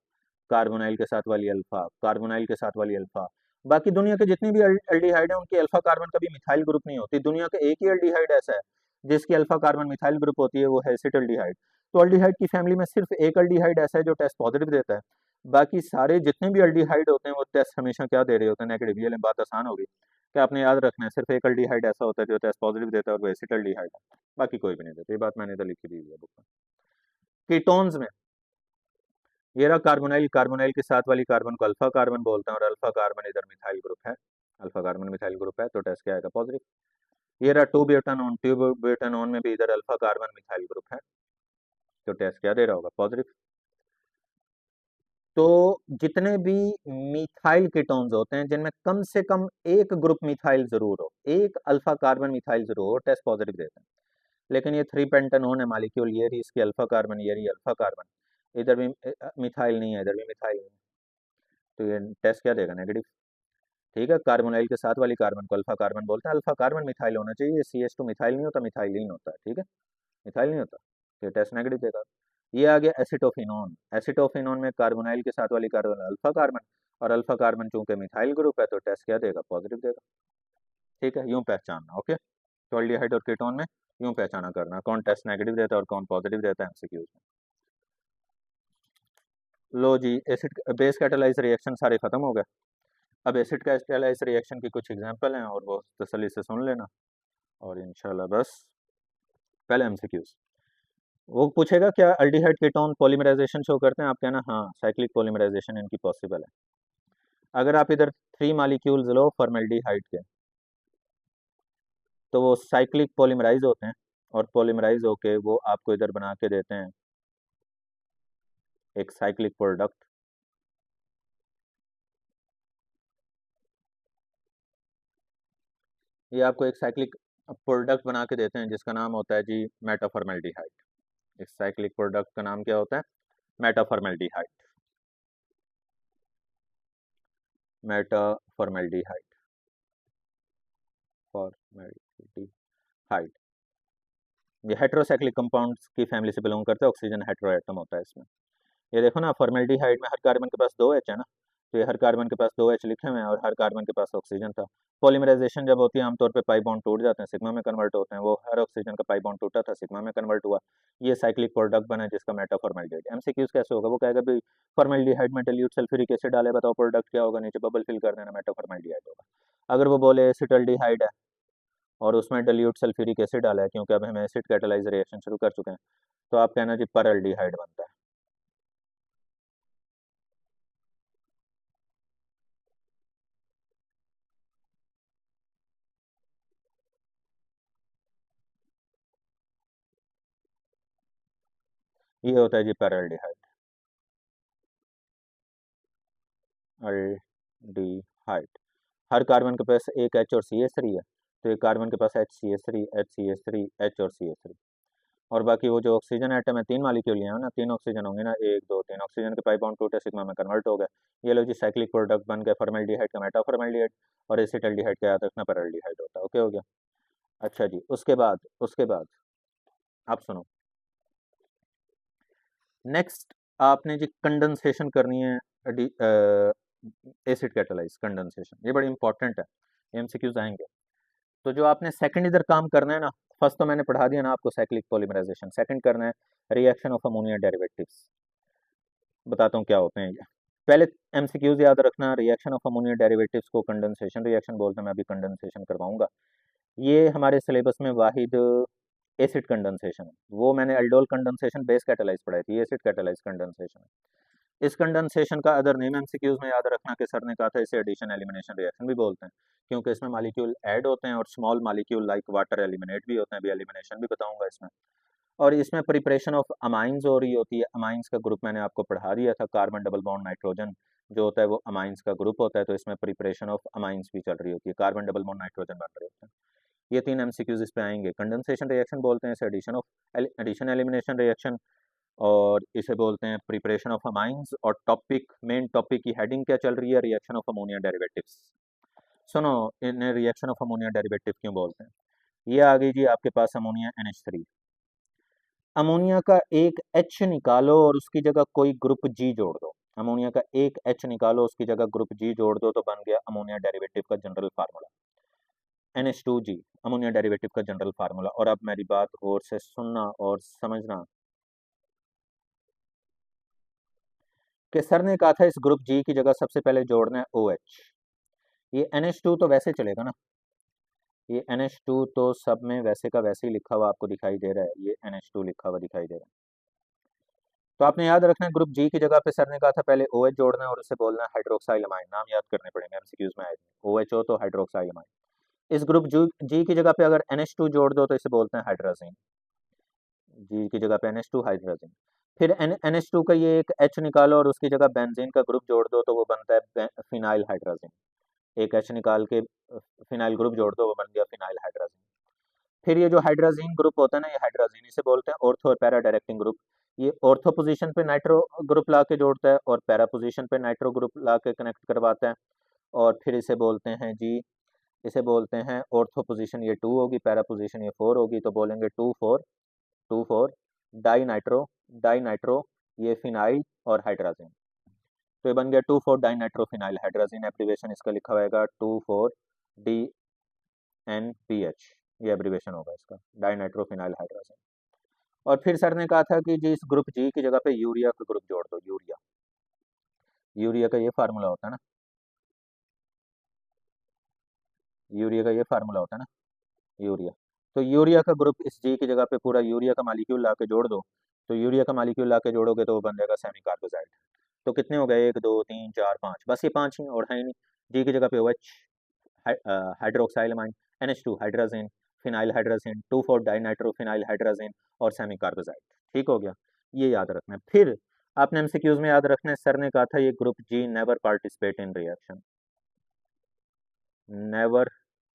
कार्बोनाइल के साथ वाली अल्फा, कार्बोनाइल के साथ वाली अल्फा, बाकी दुनिया के जितनी भी अल्डिहाइड है उनकी अल्फा कार्बन कभी मिथाइल ग्रुप नहीं होती। दुनिया का एक ही अल्डिहाइड ऐसा है जिसकी अल्फा कार्बन मिथाइल ग्रुप होती है, वो है एसिटल्डिहाइड। तो अल्डिहाइड की फैमिली में सिर्फ एक अल्डिहाइड ऐसा है जो टेस्ट पॉजिटिव देता है, बाकी सारे जितने भी अल्डिहाइड होते हैं वो टेस्ट हमेशा क्या दे रहे होते हैं, नेगेटिव। ये बात आसान होगी कि आपने याद रखना है, सिर्फ एक अल्डिहाइड ऐसा होता है जो टेस्ट पॉजिटिव देता है, और वो एसिटल्डिहाइड है, बाकी कोई भी नहीं देता। ये बात मैंने तो लिखी दी है बुक में। कीटोन्स में ये रहा कार्बोनाइल, कार्बोनाइल के साथ वाली कार्बन को अल्फा कार्बन बोलते हैं, और अल्फा कार्बन इधर मिथाइल ग्रुप है, अल्फा कार्बन मिथाइल ग्रुप है, तो टेस्ट क्या आएगा, पॉजिटिव। ये रहा टू ब्यूटानोन, टू ब्यूटानोन में भी इधर अल्फा कार्बन मिथाइल ग्रुप है, तो टेस्ट क्या दे रहा होगा, पॉजिटिव। तो जितने भी मिथाइल कीटोन्स होते हैं जिनमें कम से कम एक ग्रुप मिथाइल जरूर हो, एक अल्फा कार्बन मिथाइल जरूर हो, टेस्ट पॉजिटिव देते हैं। लेकिन ये 3 पेंटानोन है मालिक्यूल, ये रही इसकी अल्फा कार्बन, ये रही अल्फा कार्बन, इधर भी मिथाइल नहीं है, इधर भी मिथाइल नहीं है, तो ये टेस्ट क्या देगा, नेगेटिव। ठीक है, कार्बोनाइल के साथ वाली कार्बन को अल्फा कार्बन बोलते हैं, अल्फा कार्बन मिथाइल होना चाहिए, CH2 मिथाइल नहीं होता, मिथाइलिन होता है, ठीक है, मिथाइल नहीं होता, तो टेस्ट नेगेटिव देगा। ये आ गया एसिटोफिनोन, एसिटोफिनोन में कार्बोनाइल के साथ वाली कार्बन अल्फा कार्बन, और अल्फा कार्बन चूंकि मिथाइल ग्रुप है, तो टेस्ट क्या देगा, पॉजिटिव देगा। ठीक है, यूं पहचानना, ओके। तो एल्डिहाइड और कीटोन में यूं पहचाना करना कौन टेस्ट नेगेटिव देता है और कौन पॉजिटिव देता है एमसीक्यूज में। लो जी, एसिड बेस कैटालाइज रिएक्शन सारे खत्म हो गए। अब एसिड कैटालाइज रिएक्शन की कुछ एग्जांपल हैं, और वो तसल्ली से सुन लेना, और इंशाल्लाह बस। पहले एमसीक्यूज, वो पूछेगा क्या अल्डिहाइड कीटोन पॉलीमराइजेशन शो करते हैं, आप कहना हाँ साइक्लिक पॉलीमराइजेशन इनकी पॉसिबल है। अगर आप इधर 3 मॉलिक्यूल्स लो फॉर्मेल्डिहाइड के, तो वो साइक्लिक पॉलीमराइज होते हैं, और पॉलीमराइज होके वो आपको इधर बना के देते हैं एक साइक्लिक प्रोडक्ट। ये आपको एक साइक्लिक प्रोडक्ट बना के देते हैं जिसका नाम होता है जी मेटाफॉर्मेल्डिहाइड। इस साइक्लिक प्रोडक्ट का नाम क्या होता है? मेटाफॉर्मेल्डिहाइड। मेटाफॉर्मेल्डिहाइड, फॉर्मेल्डिहाइड। ये हेट्रोसाइक्लिक कंपाउंड्स की फैमिली से बिलोंग करता है, ऑक्सीजन हेट्रोएटम होता है इसमें। ये देखो ना, फॉर्मेल्डिहाइड में हर कार्बन के पास 2 H है ना, तो ये हर कार्बन के पास 2 H लिखे हुए हैं और हर कार्बन के पास ऑक्सीजन था। पॉलीमराइजेशन जब होती है आमतौर पे पाई बॉन्ड टूट जाते हैं, सिग्मा में कन्वर्ट होते हैं, वो हर ऑक्सीजन का पाई बॉन्ड टूटा था, सिग्मा में कन्वर्ट हुआ, ये साइक्लिक प्रोडक्ट बना जिसका मेटाफॉर्मेल्डिहाइड। एमसीक्यूज कैसे होगा, वो कहेगा भाई फॉर्मेल्डिहाइड में डिल्यूट सल्फ्यूरिक एसिड डाले, बताओ प्रोडक्ट क्या होगा, नीचे बबल फिल कर देना, मेटाफॉर्मेल्डिहाइड होगा। अगर वो बोले एसिटल्डिहाइड है और उसमें डिल्यूट सल्फ्यूरिक एसिड डाला है, क्योंकि अब हम एसिड कैटालाइज रिएक्शन शुरू कर चुके हैं, तो आप कहना जी परल्डिहाइड बनता है। ये होता है जी परल्डिहाइड। अल्डिहाइड, हर कार्बन के पास एक H और CH3 है, तो एक कार्बन के पास HCH3 HCH3 H और CH3, और बाकी वो जो ऑक्सीजन एटम है 3 मॉलिक्यूल हैं ना, 3 ऑक्सीजन होंगे ना, 1 2 3 ऑक्सीजन के पाई बॉन्ड टूटे, सिग्मा में कन्वर्ट हो गए। ये लो जी साइक्लिक प्रोडक्ट बन गया फॉर्मेल्डिहाइड का मेटाफॉर्मेल्डिहाइड, और एसिटल्डिहाइड का याद रखना परल्डिहाइड होता है। ओके हो गया। अच्छा जी, उसके बाद आप सुनो, नेक्स्ट आपने जी कंडेंसेशन करनी है, एसिड कैटालाइज कंडेंसेशन, ये बड़ी इंपॉर्टेंट है, एमसीक्यूज आएंगे। तो जो आपने सेकंड इधर काम करना है ना, फर्स्ट तो मैंने पढ़ा दिया ना आपको साइक्लिक पॉलीमराइजेशन, सेकंड करना है रिएक्शन ऑफ अमोनिया डेरिवेटिव्स। बताता हूँ क्या होते हैं ये। पहले एमसीक्यूज याद रखना, रिएक्शन ऑफ अमोनिया डेरिवेटिव्स को कंडेंसेशन रिएक्शन बोलते हैं, मैं अभी कंडेंसेशन करवाऊंगा। ये हमारे सिलेबस में वाहिद एसिड कंडेंसेशन है, वो मैंने एल्डोल कंडेंसेशन बेस कैटालाइज पढ़ाई थी, एसिड कैटालाइज कंडेंसेशन है। इस कंडेंसेशन का अदर नेम एमसीक्यूज में याद रखना कि सर ने कहा था इसे एडिशन एलिमिनेशन रिएक्शन भी बोलते हैं, क्योंकि इसमें मॉलिक्यूल ऐड होते हैं और small molecule like water eliminate भी होते हैं, अभी एलिमिनेशन भी बताऊंगा इसमें। और इसमें प्रिपरेशन ऑफ अमाइंस हो रही होती है, अमाइंस का ग्रुप मैंने आपको पढ़ा दिया था, कार्बन डबल बॉन्ड नाइट्रोजन जो होता है वो अमाइंस का ग्रुप होता है, तो इसमें प्रिपरेशन ऑफ अमाइंस भी चल रही होती है, कार्बन डबल बॉन्ड नाइट्रोजन बन रहे होते हैं। ये 3 एमसीक्यूज इस पे आएंगे। कंडेंसेशन रिएक्शन बोलते हैं इसे एडिशन एलिमिनेशन रिएक्शन, और इसे बोलते हैं प्रिपरेशन ऑफ अमाइंस, और टॉपिक मेन टॉपिक की हेडिंग क्या चल रही है, रिएक्शन ऑफ अमोनिया डेरिवेटिव्स। सुनो, इन्हें रिएक्शन ऑफ अमोनिया डेरिवेटिव क्यों बोलते हैं। ये आ गई जी आपके पास अमोनिया NH3, अमोनिया का एक H निकालो और उसकी जगह कोई ग्रुप G जोड़ दो, अमोनिया का एक H निकालो उसकी जगह ग्रुप G जोड़ दो, तो बन गया अमोनिया डेरिवेटिव का general formula NH2G, ammonia derivative का जनरल फार्मूला। और अब मेरी बात गौर से सुनना और समझना कि सर ने कहा था इस ग्रुप G की जगह सबसे पहले जोड़ना है OH। ये NH2 तो वैसे चलेगा ना, ये NH2 तो सब में वैसे का वैसे ही लिखा हुआ आपको दिखाई दे रहा है, ये NH2 लिखा हुआ दिखाई दे रहा है। तो आपने याद रखना है ग्रुप G की जगह पे सर ने कहा था पहले OH जोड़ना है और उसे बोलना है हाइड्रोक्साइल अमाइन, नाम याद करने पड़ेंगे एमसीक्यूज में आएंगे, OHO तो हाइड्रोक्साइल अमाइन। इस ग्रुप G की जगह पे अगर NH2 जोड़ दो तो इसे बोलते हैं हाइड्रोजीन, G की जगह पे NH2 हाइड्रोजीन। फिर NH2 का ये एक H निकालो और उसकी जगह बेंजीन का ग्रुप जोड़ दो तो वो बनता है फिनाइल हाइड्रोजीन, एक H निकाल के फिनाइल ग्रुप जोड़ दो वो बन गया फिनाइल हाइड्रोजीन। फिर ये जो हाइड्रोजीन ग्रुप होता है ना, ये हाइड्रोजीन इसे बोलते हैं ऑर्थो और पैरा डायरेक्टिंग ग्रुप। ये ऑर्थो पोजीशन पे नाइट्रो ग्रुप ला के जोड़ता है और पैरा पोजीशन पे नाइट्रो ग्रुप ला के कनेक्ट करवाता है, और फिर इसे बोलते हैं जी, इसे बोलते हैं ऑर्थो पोजीशन ये 2 होगी, पैरा पोजीशन ये 4 होगी, तो बोलेंगे 2 4 डाई नाइट्रो, डाई नाइट्रो, ये फिनाइल और हाइड्रोजीन, तो ये बन गया 2 4 dinitro phenyl hydrazine. Abbreviation इसका लिखा होगा 2 4 DNPH, ये एब्रीवेशन होगा इसका, डाई नाइट्रो फिनाइल हाइड्रोजीन। और फिर सर ने कहा था कि जी इस ग्रुप G की जगह पे यूरिया का ग्रुप जोड़ दो, यूरिया, यूरिया का ये फार्मूला होता है ना, यूरिया का ये फार्मूला होता है ना, यूरिया। तो यूरिया का ग्रुप इस जी की जगह पे पूरा यूरिया का मालिक्यूल ला के जोड़ दो, तो यूरिया का मालिक्यूल ला के जोड़ोगे तो वो बन जाएगा सेमी कार्बोजाइड। तो कितने हो गए, 1 2 3 4 5, बस ये 5 ही, और है ही नहीं। जी की जगह पे OH, हाइड्रोक्साइलमाइन, NH2 hydrogen, phenyl hydrogen, 2,4 dinitrophenyl hydrogen और सेमी कार्बोजाइड। ठीक हो गया, ये याद रखना है। फिर आपने एमसीक्यूज में याद रखना है, सर ने कहा था ये group G never participate in reaction, never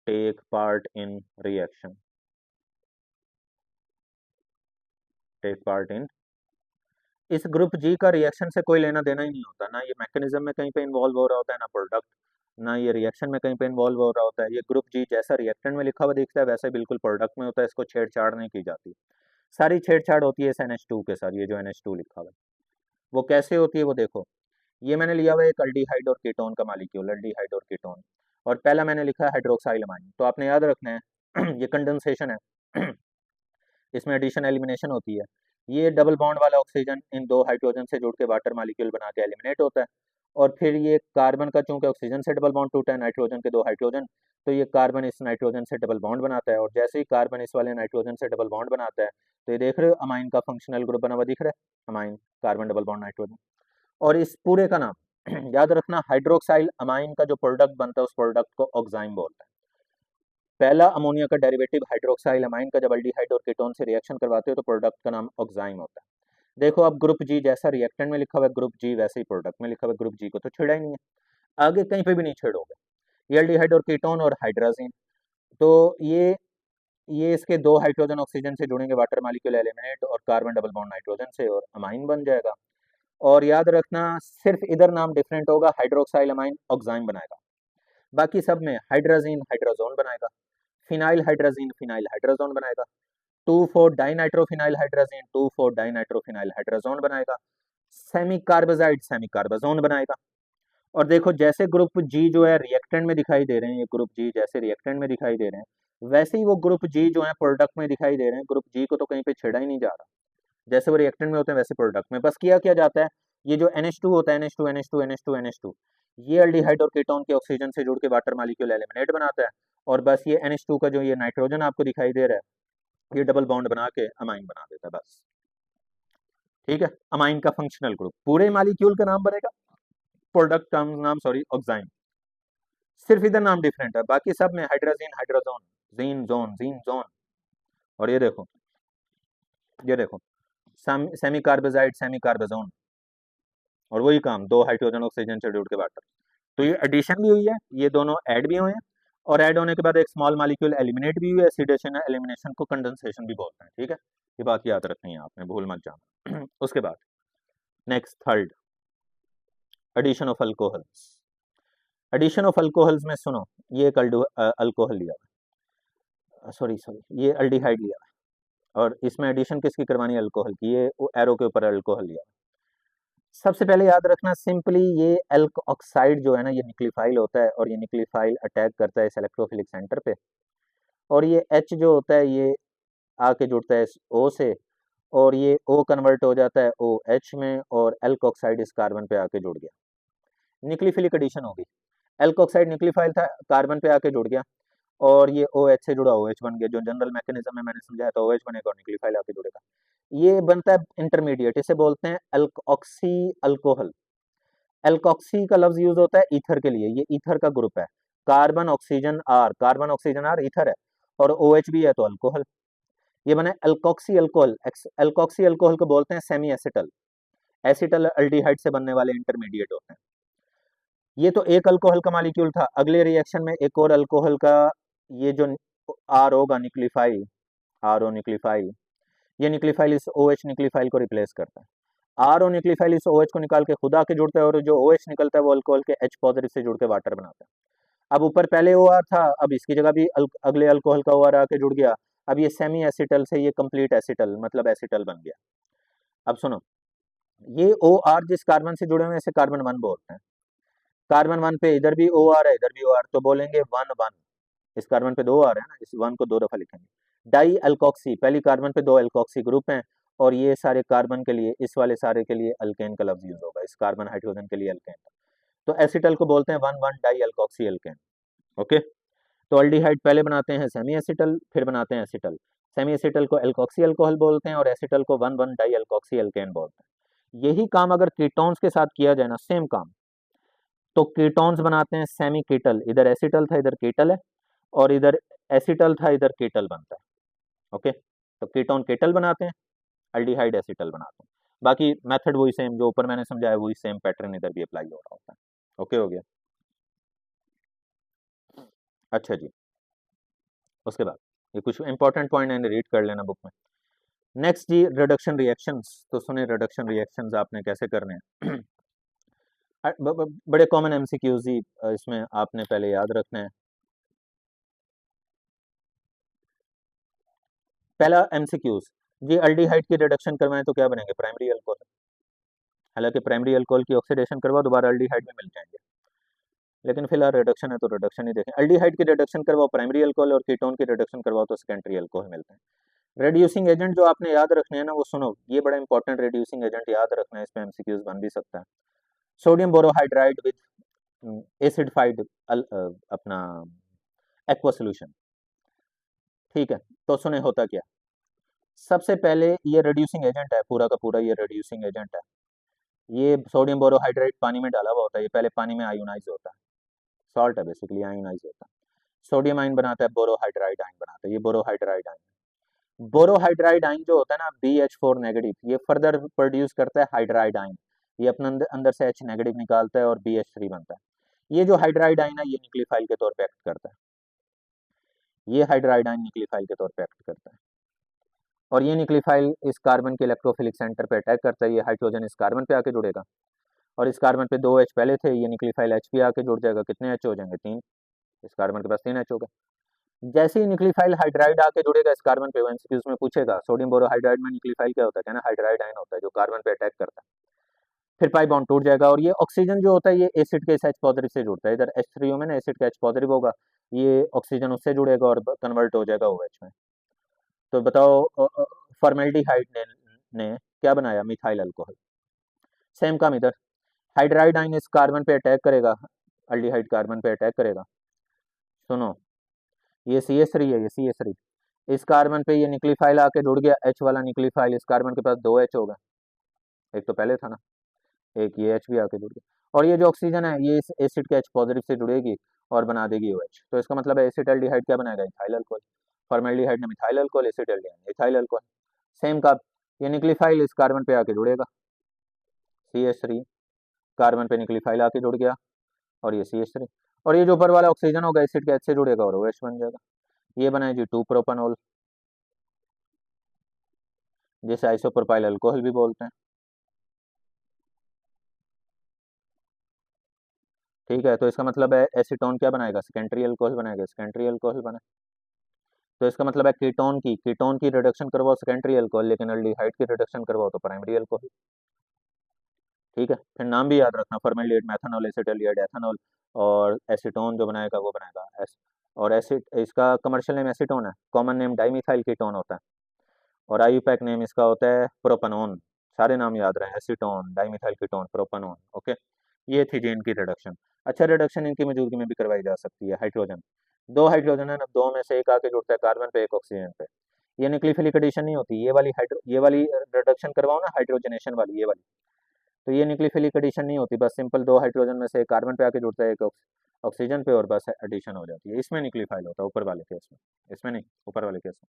take part in reaction, take part in, इस ग्रुप जी का रिएक्शन से कोई लेना देना ही नहीं होता, ना ये मैकेनिज्म में कहीं पे इन्वॉल्व हो रहा होता है, ना प्रोडक्ट, ना ये रिएक्शन में कहीं पे इन्वॉल्व हो रहा होता है। ये ग्रुप जी जैसा रिएक्टेंट में लिखा हुआ दिखता है वैसे बिल्कुल प्रोडक्ट में होता है, इसको छेड़छाड़ नहीं की जाती। सारी छेड़छाड़ होती है इस NH2 के साथ, ये जो NH2 लिखा हुआ है वो कैसे होती है वो देखो। ये मैंने लिया हुआ है एक अल्डिहाइड और कीटोन का मालिक्यूल, अल्डिहाइड और कीटोन, और पहला मैंने लिखा है हाइड्रोक्साइलमाइन, तो आपने याद रखना है ये कंडेंसेशन है इसमें एडिशन एलिमिनेशन होती है। ये डबल बॉन्ड वाला ऑक्सीजन इन दो हाइड्रोजन से जुड़ के वाटर मालिक्यूल बना के एलिमिनेट होता है, और फिर ये कार्बन का चूंकि ऑक्सीजन से डबल बॉन्ड टूटा है, नाइट्रोजन के दो हाइड्रोजन, तो ये कार्बन इस नाइट्रोजन से डबल बॉन्ड बनाता है, और जैसे ही कार्बन इस वाले नाइट्रोजन से डबल बॉन्ड बनाता है, तो ये देख रहे हो अमाइन का फंक्शनल ग्रुप बना हुआ दिख रहा है, amine carbon double bond nitrogen. और इस पूरे का नाम याद रखना, हाइड्रोक्साइल अमाइन का जो प्रोडक्ट बनता है उस प्रोडक्ट को ऑक्साइम बोलते हैं। पहला अमोनिया का डेरिवेटिव हाइड्रोक्साइल अमाइन का जब अल्डिहाइड और कीटोन से रिएक्शन करवाते हो तो प्रोडक्ट का नाम ऑक्साइम होता है। देखो अब ग्रुप जी जैसा रिएक्टेंट में लिखा हुआ है ग्रुप जी, वैसे ही प्रोडक्ट में लिखा हुआ है ग्रुप जी, को तो छेड़ा ही नहीं है, आगे कहीं पे भी नहीं छेड़ोगे। ये एल्डिहाइड और कीटोन और हाइड्रोजन, तो ये इसके दो हाइड्रोजन ऑक्सीजन से जुड़ेंगे, वाटर मालिक्यूल एलिमिनेट, और कार्बन डबल बॉन्ड नाइट्रोजन से, और अमाइन बन जाएगा। और याद रखना सिर्फ इधर नाम डिफरेंट होगा, हाइड्रोक्साइल अमाइन ऑक्साइम बनाएगा, बाकी सब में हाइड्रोजीन हाइड्रोजोन बनाएगा, फिनाइल हाइड्रोजीन फिनाइल हाइड्रोजोन बनाएगा, 2,4 डाइनाइट्रोफिनाइल हाइड्रोजीन 2,4 डाइनाइट्रोफिनाइल हाइड्रोजोन बनाएगा, सेमी कार्बोजाइड सेमी कार्बोजोन बनाएगा। और देखो जैसे ग्रुप जी जो है रिएक्टेंट में दिखाई दे रहे हैं, ये ग्रुप जी जैसे रिएक्टेंट में दिखाई दे रहे हैं, वैसे ही वो ग्रुप जी जो है प्रोडक्ट में दिखाई दे रहे हैं। ग्रुप जी को तो कहीं पे छेड़ा ही नहीं जा रहा, जैसे वो रिएक्टेंट में होते हैं वैसे प्रोडक्ट में बस किया क्या जाता है, ये जो NH2 होता है, NH2 NH2 NH2 NH2, ये अल्डिहाइड और कीटोन के ऑक्सीजन से जुड़ के वाटर मालिक्यूल एलिमिनेट बनाता है, और बस ये NH2 का जो ये नाइट्रोजन आपको दिखाई दे रहा है, ये डबल बॉन्ड बना के अमाइन बना देता है बस। ठीक है, अमाइन का फंक्शनल ग्रुप, पूरे मालिक्यूल का नाम बनेगा, प्रोडक्ट का नाम सॉरी ऑक्साइम, सिर्फ इधर नाम डिफरेंट है, बाकी सब में हाइड्रोजीन हाइड्रोजोन, जीन जोन। और ये देखो सेमी कार्बोजाइड सेमी कार्बोजोन, और वही काम, दो हाइड्रोजन ऑक्सीजन से जुड़ के वाटर। तो ये एडिशन भी हुई है, ये दोनों ऐड भी हुए हैं, और ऐड होने के बाद एक स्मॉल मॉलिक्यूल एलिमिनेट भी हुई है, ऑक्सीडेशन एलिमिनेशन को कंडेंसेशन भी बोलते हैं। ठीक है, ये बात याद रखनी है आपने, भूल मत जाना उसके बाद next third, addition of alcohols. Addition of alcohols में सुनो, ये एक अल्कोहल लिया हुआ, सॉरी सॉरी ये अल्डिहाइड लिया हुआ है, और इसमें एडिशन किसकी करवानी है, अल्कोहल की, ये एरो के ऊपर अल्कोहल लिया हुआ है। सबसे पहले याद रखना सिंपली, ये एल्क ऑक्साइड जो है ना ये न्यूक्लियोफाइल होता है, और ये न्यूक्लियोफाइल अटैक करता है इस इलेक्ट्रोफिलिक सेंटर पे, और ये H जो होता है ये आके जुड़ता है इस O से, और ये O कन्वर्ट हो जाता है OH में, और एल्क ऑक्साइड इस कार्बन पे आके जुड़ गया, न्यूक्लियोफिलिक एडिशन होगी। एल्क ऑक्साइड न्यूक्लियोफाइल था, कार्बन पे आके जुड़ गया, और ये OH से जुड़ा OH बन गया, जो जनरल मैकेनिज्म में मैंने समझाया था, OH बनेगा और न्यूक्लियोफाइल आके जुड़ेगा, ये बनता है इंटरमीडिएट, इसे बोलते हैं एल्कऑक्सी अल्कोहल। एल्कॉक्सी का लफ्ज यूज होता है ईथर के लिए, ये ईथर का ग्रुप है, carbon oxygen R, carbon oxygen R ether है, और OH भी है तो अल्कोहल, ये बने एल्कॉक्सी अल्कोहल। एल्कॉक्सी अल्कोहल को बोलते हैं सेमी एसिटल, एसिटल अल्डिहाइड से बनने वाले इंटरमीडिएट होते हैं। ये तो एक अल्कोहल का मॉलिक्यूल था, अगले रिएक्शन में एक और अल्कोहल का, ये जो आर होगा न्यूक्लियोफाइल, आर ओ न्यूक्लियोफाइल, ये न्यूक्लियोफाइल इस OH न्यूक्लियोफाइल को रिप्लेस करता है, आर ओ न्यूक्लियोफाइल इस OH को निकाल के खुदा के जुड़ता है, और जो OH निकलता है वो अल्कोहल के H पॉजिटिव से जुड़ के वाटर बनाता है। अब ऊपर पहले OR था, अब इसकी जगह भी अगले अल्कोहल का OR आके जुड़ गया, अब ये सेमी एसिटल से ये कंप्लीट एसिटल मतलब एसिटल बन गया। अब सुनो, ये OR जिस कार्बन से जुड़े हुए इसे कार्बन 1 बोलते हैं, कार्बन 1 पे इधर भी OR है इधर भी OR, तो बोलेंगे 1 1, इस कार्बन पे 2 OR है ना, इस 1 को 2 दफा लिखेंगे। डाई अल्कोक्सी, पहली कार्बन पे 2 अल्कोक्सी ग्रुप हैं, और ये सारे कार्बन के लिए, इस वाले सारे के लिए अल्केन का लफ्ज यूज होगा, इस कार्बन हाइड्रोजन के लिए अल्केन, तो एसिटल को बोलते हैं 1 1 डाई अल्कोक्सी अल्केन। ओके, तो अल्डिहाइड पहले बनाते हैं सेमी एसिटल, फिर बनाते हैं एसिटल। सेमी एसिटल को एल्कोक्सी अल्कोहल बोलते हैं और एसिटल को 1,1 डाई एल्कोक्सी एल्केन बोलते हैं। यही काम अगर कीटोन्स के साथ किया जाए ना, सेम काम, तो कीटोन्स बनाते हैं सेमी कीटल, इधर एसिटल था इधर कीटल है, और इधर एसिटल था इधर कीटल बनता है। ओके, तो कीटोन कीटल बनाते हैं, अल्डिहाइड एसिटल बनाते हैं। बाकी मेथड वही सेम, जो ऊपर मैंने समझाया वही सेम पैटर्न इधर भी अप्लाई हो रहा होता है। ओके हो गया। अच्छा जी, उसके बाद ये कुछ इंपॉर्टेंट पॉइंट है, रीड कर लेना बुक में। नेक्स्ट जी, रिडक्शन रिएक्शंस। तो सुने, रिडक्शन रिएक्शंस आपने कैसे करने हैं। बड़े कॉमन एमसीक्यूज ही इसमें आपने पहले याद रखना है। पहला एमसीक्यूज जी, अल्डिहाइड की रिडक्शन करवाएं तो क्या बनेंगे, प्राइमरी अल्कोहल। हालांकि प्राइमरी अल्कोहल की ऑक्सीडेशन करवाओ दोबारा अल्डिहाइड में मिल जाएंगे, लेकिन फिलहाल रिडक्शन है तो रिडक्शन ही देखें। अल्डिहाइड की रिडक्शन करवाओ प्राइमरी अल्कोहल, और कीटोन की रिडक्शन करवाओ तो सेकेंडरी अल्कोहल मिलते हैं। रिड्यूसिंग एजेंट जो आपने याद रखने हैं ना, वो सुनो, ये बड़ा इंपॉर्टेंट रिड्यूसिंग एजेंट याद रखना है, इस पे एमसीक्यूज बन भी सकता है। सोडियम बोरोहाइड्राइड विद एसिडिफाइड अपना एक्वा सोल्यूशन। ठीक है, तो सुने होता क्या। सबसे पहले ये रिड्यूसिंग एजेंट है, पूरा का पूरा ये रिड्यूसिंग एजेंट है। ये सोडियम बोरोहाइड्रेट पानी में डाला हुआ होता है, ये पहले पानी में आयोनाइज होता है, सॉल्ट है बेसिकली, आयोनाइज होता है। सोडियम आयन बनाता है, बोरोहाइड्राइड आयन बनाता है, ये बोरोहाइड्राइड आयन। बोरोहाइड्राइड आयन जो होता है ना, BH4 नेगेटिव, ये फर्दर प्रोड्यूस करता है हाइड्राइड आयन, ये अपने अंदर अंदर से H नेगेटिव निकालता है और BH3 बनता है। ये जो हाइड्राइड आयन है ये न्यूक्लियोफाइल के तौर पे एक्ट करता है, ये हाइड्राइड आयन न्यूक्लियोफाइल के तौर पे एक्ट करता है। और ये न्यूक्लियोफाइल इस कार्बन के इलेक्ट्रोफिलिक सेंटर पे अटैक करता है, ये हाइड्रोजन इस कार्बन पे आके जुड़ेगा, और इस कार्बन पे 2 H पहले थे, ये न्यूक्लियोफाइल H पे आके जुड़ जाएगा, कितने H हो जाएंगे, 3। इस कार्बन के पास 3 H हो गए। जैसे ही न्यूक्लियोफाइल हाइड्राइड आके जुड़ेगा इस कार्बन पे, वो एमसीक्यूज में पूछेगा सोडियम बोरोहाइड्राइड में न्यूक्लियोफाइल क्या होता है, कहना हाइड्राइड आयन होता है जो कार्बन पे अटैक करता है। फिर पाई बॉन्ड टूट जाएगा, और ये ऑक्सीजन जो होता है ये एसिड के इस H पॉजिटिव से जुड़ता है, इधर H3O में ना एसिड का H पॉजिटिव होगा, ये ऑक्सीजन उससे जुड़ेगा और कन्वर्ट हो जाएगा OH में। तो बताओ, फॉर्मेल्डिहाइड ने क्या बनाया, मिथाइल अल्कोहल। सेम काम इधर, हाइड्राइड आयन इस कार्बन पे अटैक करेगा, अल्डिहाइड कार्बन पे अटैक करेगा। सुनो, ये CH3 है, ये CH3, इस कार्बन पे ये न्यूक्लियोफाइल आके जुड़ गया, H वाला न्यूक्लियोफाइल, इस कार्बन के पास 2 H हो गए, एक तो पहले था ना, एक ये H भी आके जुड़ गया, और ये जो ऑक्सीजन है ये इस एसिड के H पॉजिटिव से जुड़ेगी और बना देगी OH। तो इसका मतलब है एसिड एल्डिहाइड क्या बनाएगा, इथाइल अल्कोहल। फॉर्मेल्डिहाइड ने methyl alcohol, acid aldehyde ethyl alcohol. Same का, ये न्यूक्लियोफाइल इस कार्बन पे आके जुड़ेगा, CH3, कार्बन पे न्यूक्लियोफाइल आके जुड़ गया, और ये CH3, और ये जो ऊपर वाला ऑक्सीजन होगा एसिड के H से जुड़ेगा और OH बन जाएगा। ये बनाए जी 2 प्रोपानॉल, जिसे आइसोप्रोपाइल अल्कोहल भी बोलते हैं। ठीक है, तो इसका मतलब है एसीटोन क्या बनाएगा, सेकेंडरी अल्कोहल बनाएगा, सेकेंडरी अल्कोहल बना। तो इसका मतलब है कीटोन की रिडक्शन करवाओ सेकेंडरी अल्कोहल, लेकिन अल्डिहाइड की रिडक्शन करवाओ तो प्राइमरी अल्कोहल। ठीक है, फिर नाम भी याद रखना, फॉर्मेल्डिहाइड, मेथनॉल, एसिटाल्डिहाइड, एथेनॉल, और एसीटोन जो बनाएगा वो बनाएगा और एसिड, इसका कमर्शियल नेम एसीटोन है, कॉमन नेम डाइमिथाइल कीटोन होता है, और आईयूपैक नेम इसका होता है प्रोपनोन। सारे नाम याद रहे, एसीटोन, डाइमिथाइल कीटोन, प्रोपनोन। ओके, ये थी जी इनकी रिडक्शन। अच्छा, रिडक्शन इनकी मौजूदगी में भी करवाई जा सकती है। हाइड्रोजन, 2 हाइड्रोजन है ना, 2 में से एक आके जुड़ता है कार्बन पे, एक ऑक्सीजन पे, ये न्यूक्लियोफिलिक एडिशन नहीं होती, ये वाली रिडक्शन करवाओ ना, हाइड्रोजनेशन वाली, ये वाली, तो ये न्यूक्लियोफिलिक एडिशन नहीं होती, बस सिंपल 2 हाइड्रोजन में से एक कार्बन पे आके जुड़ता है, एक ऑक्सीजन पे, और बस एडिशन हो जाती है। इसमें न्यूक्लियोफाइल होता है ऊपर वाले केस में, इसमें नहीं, ऊपर वाले केस में।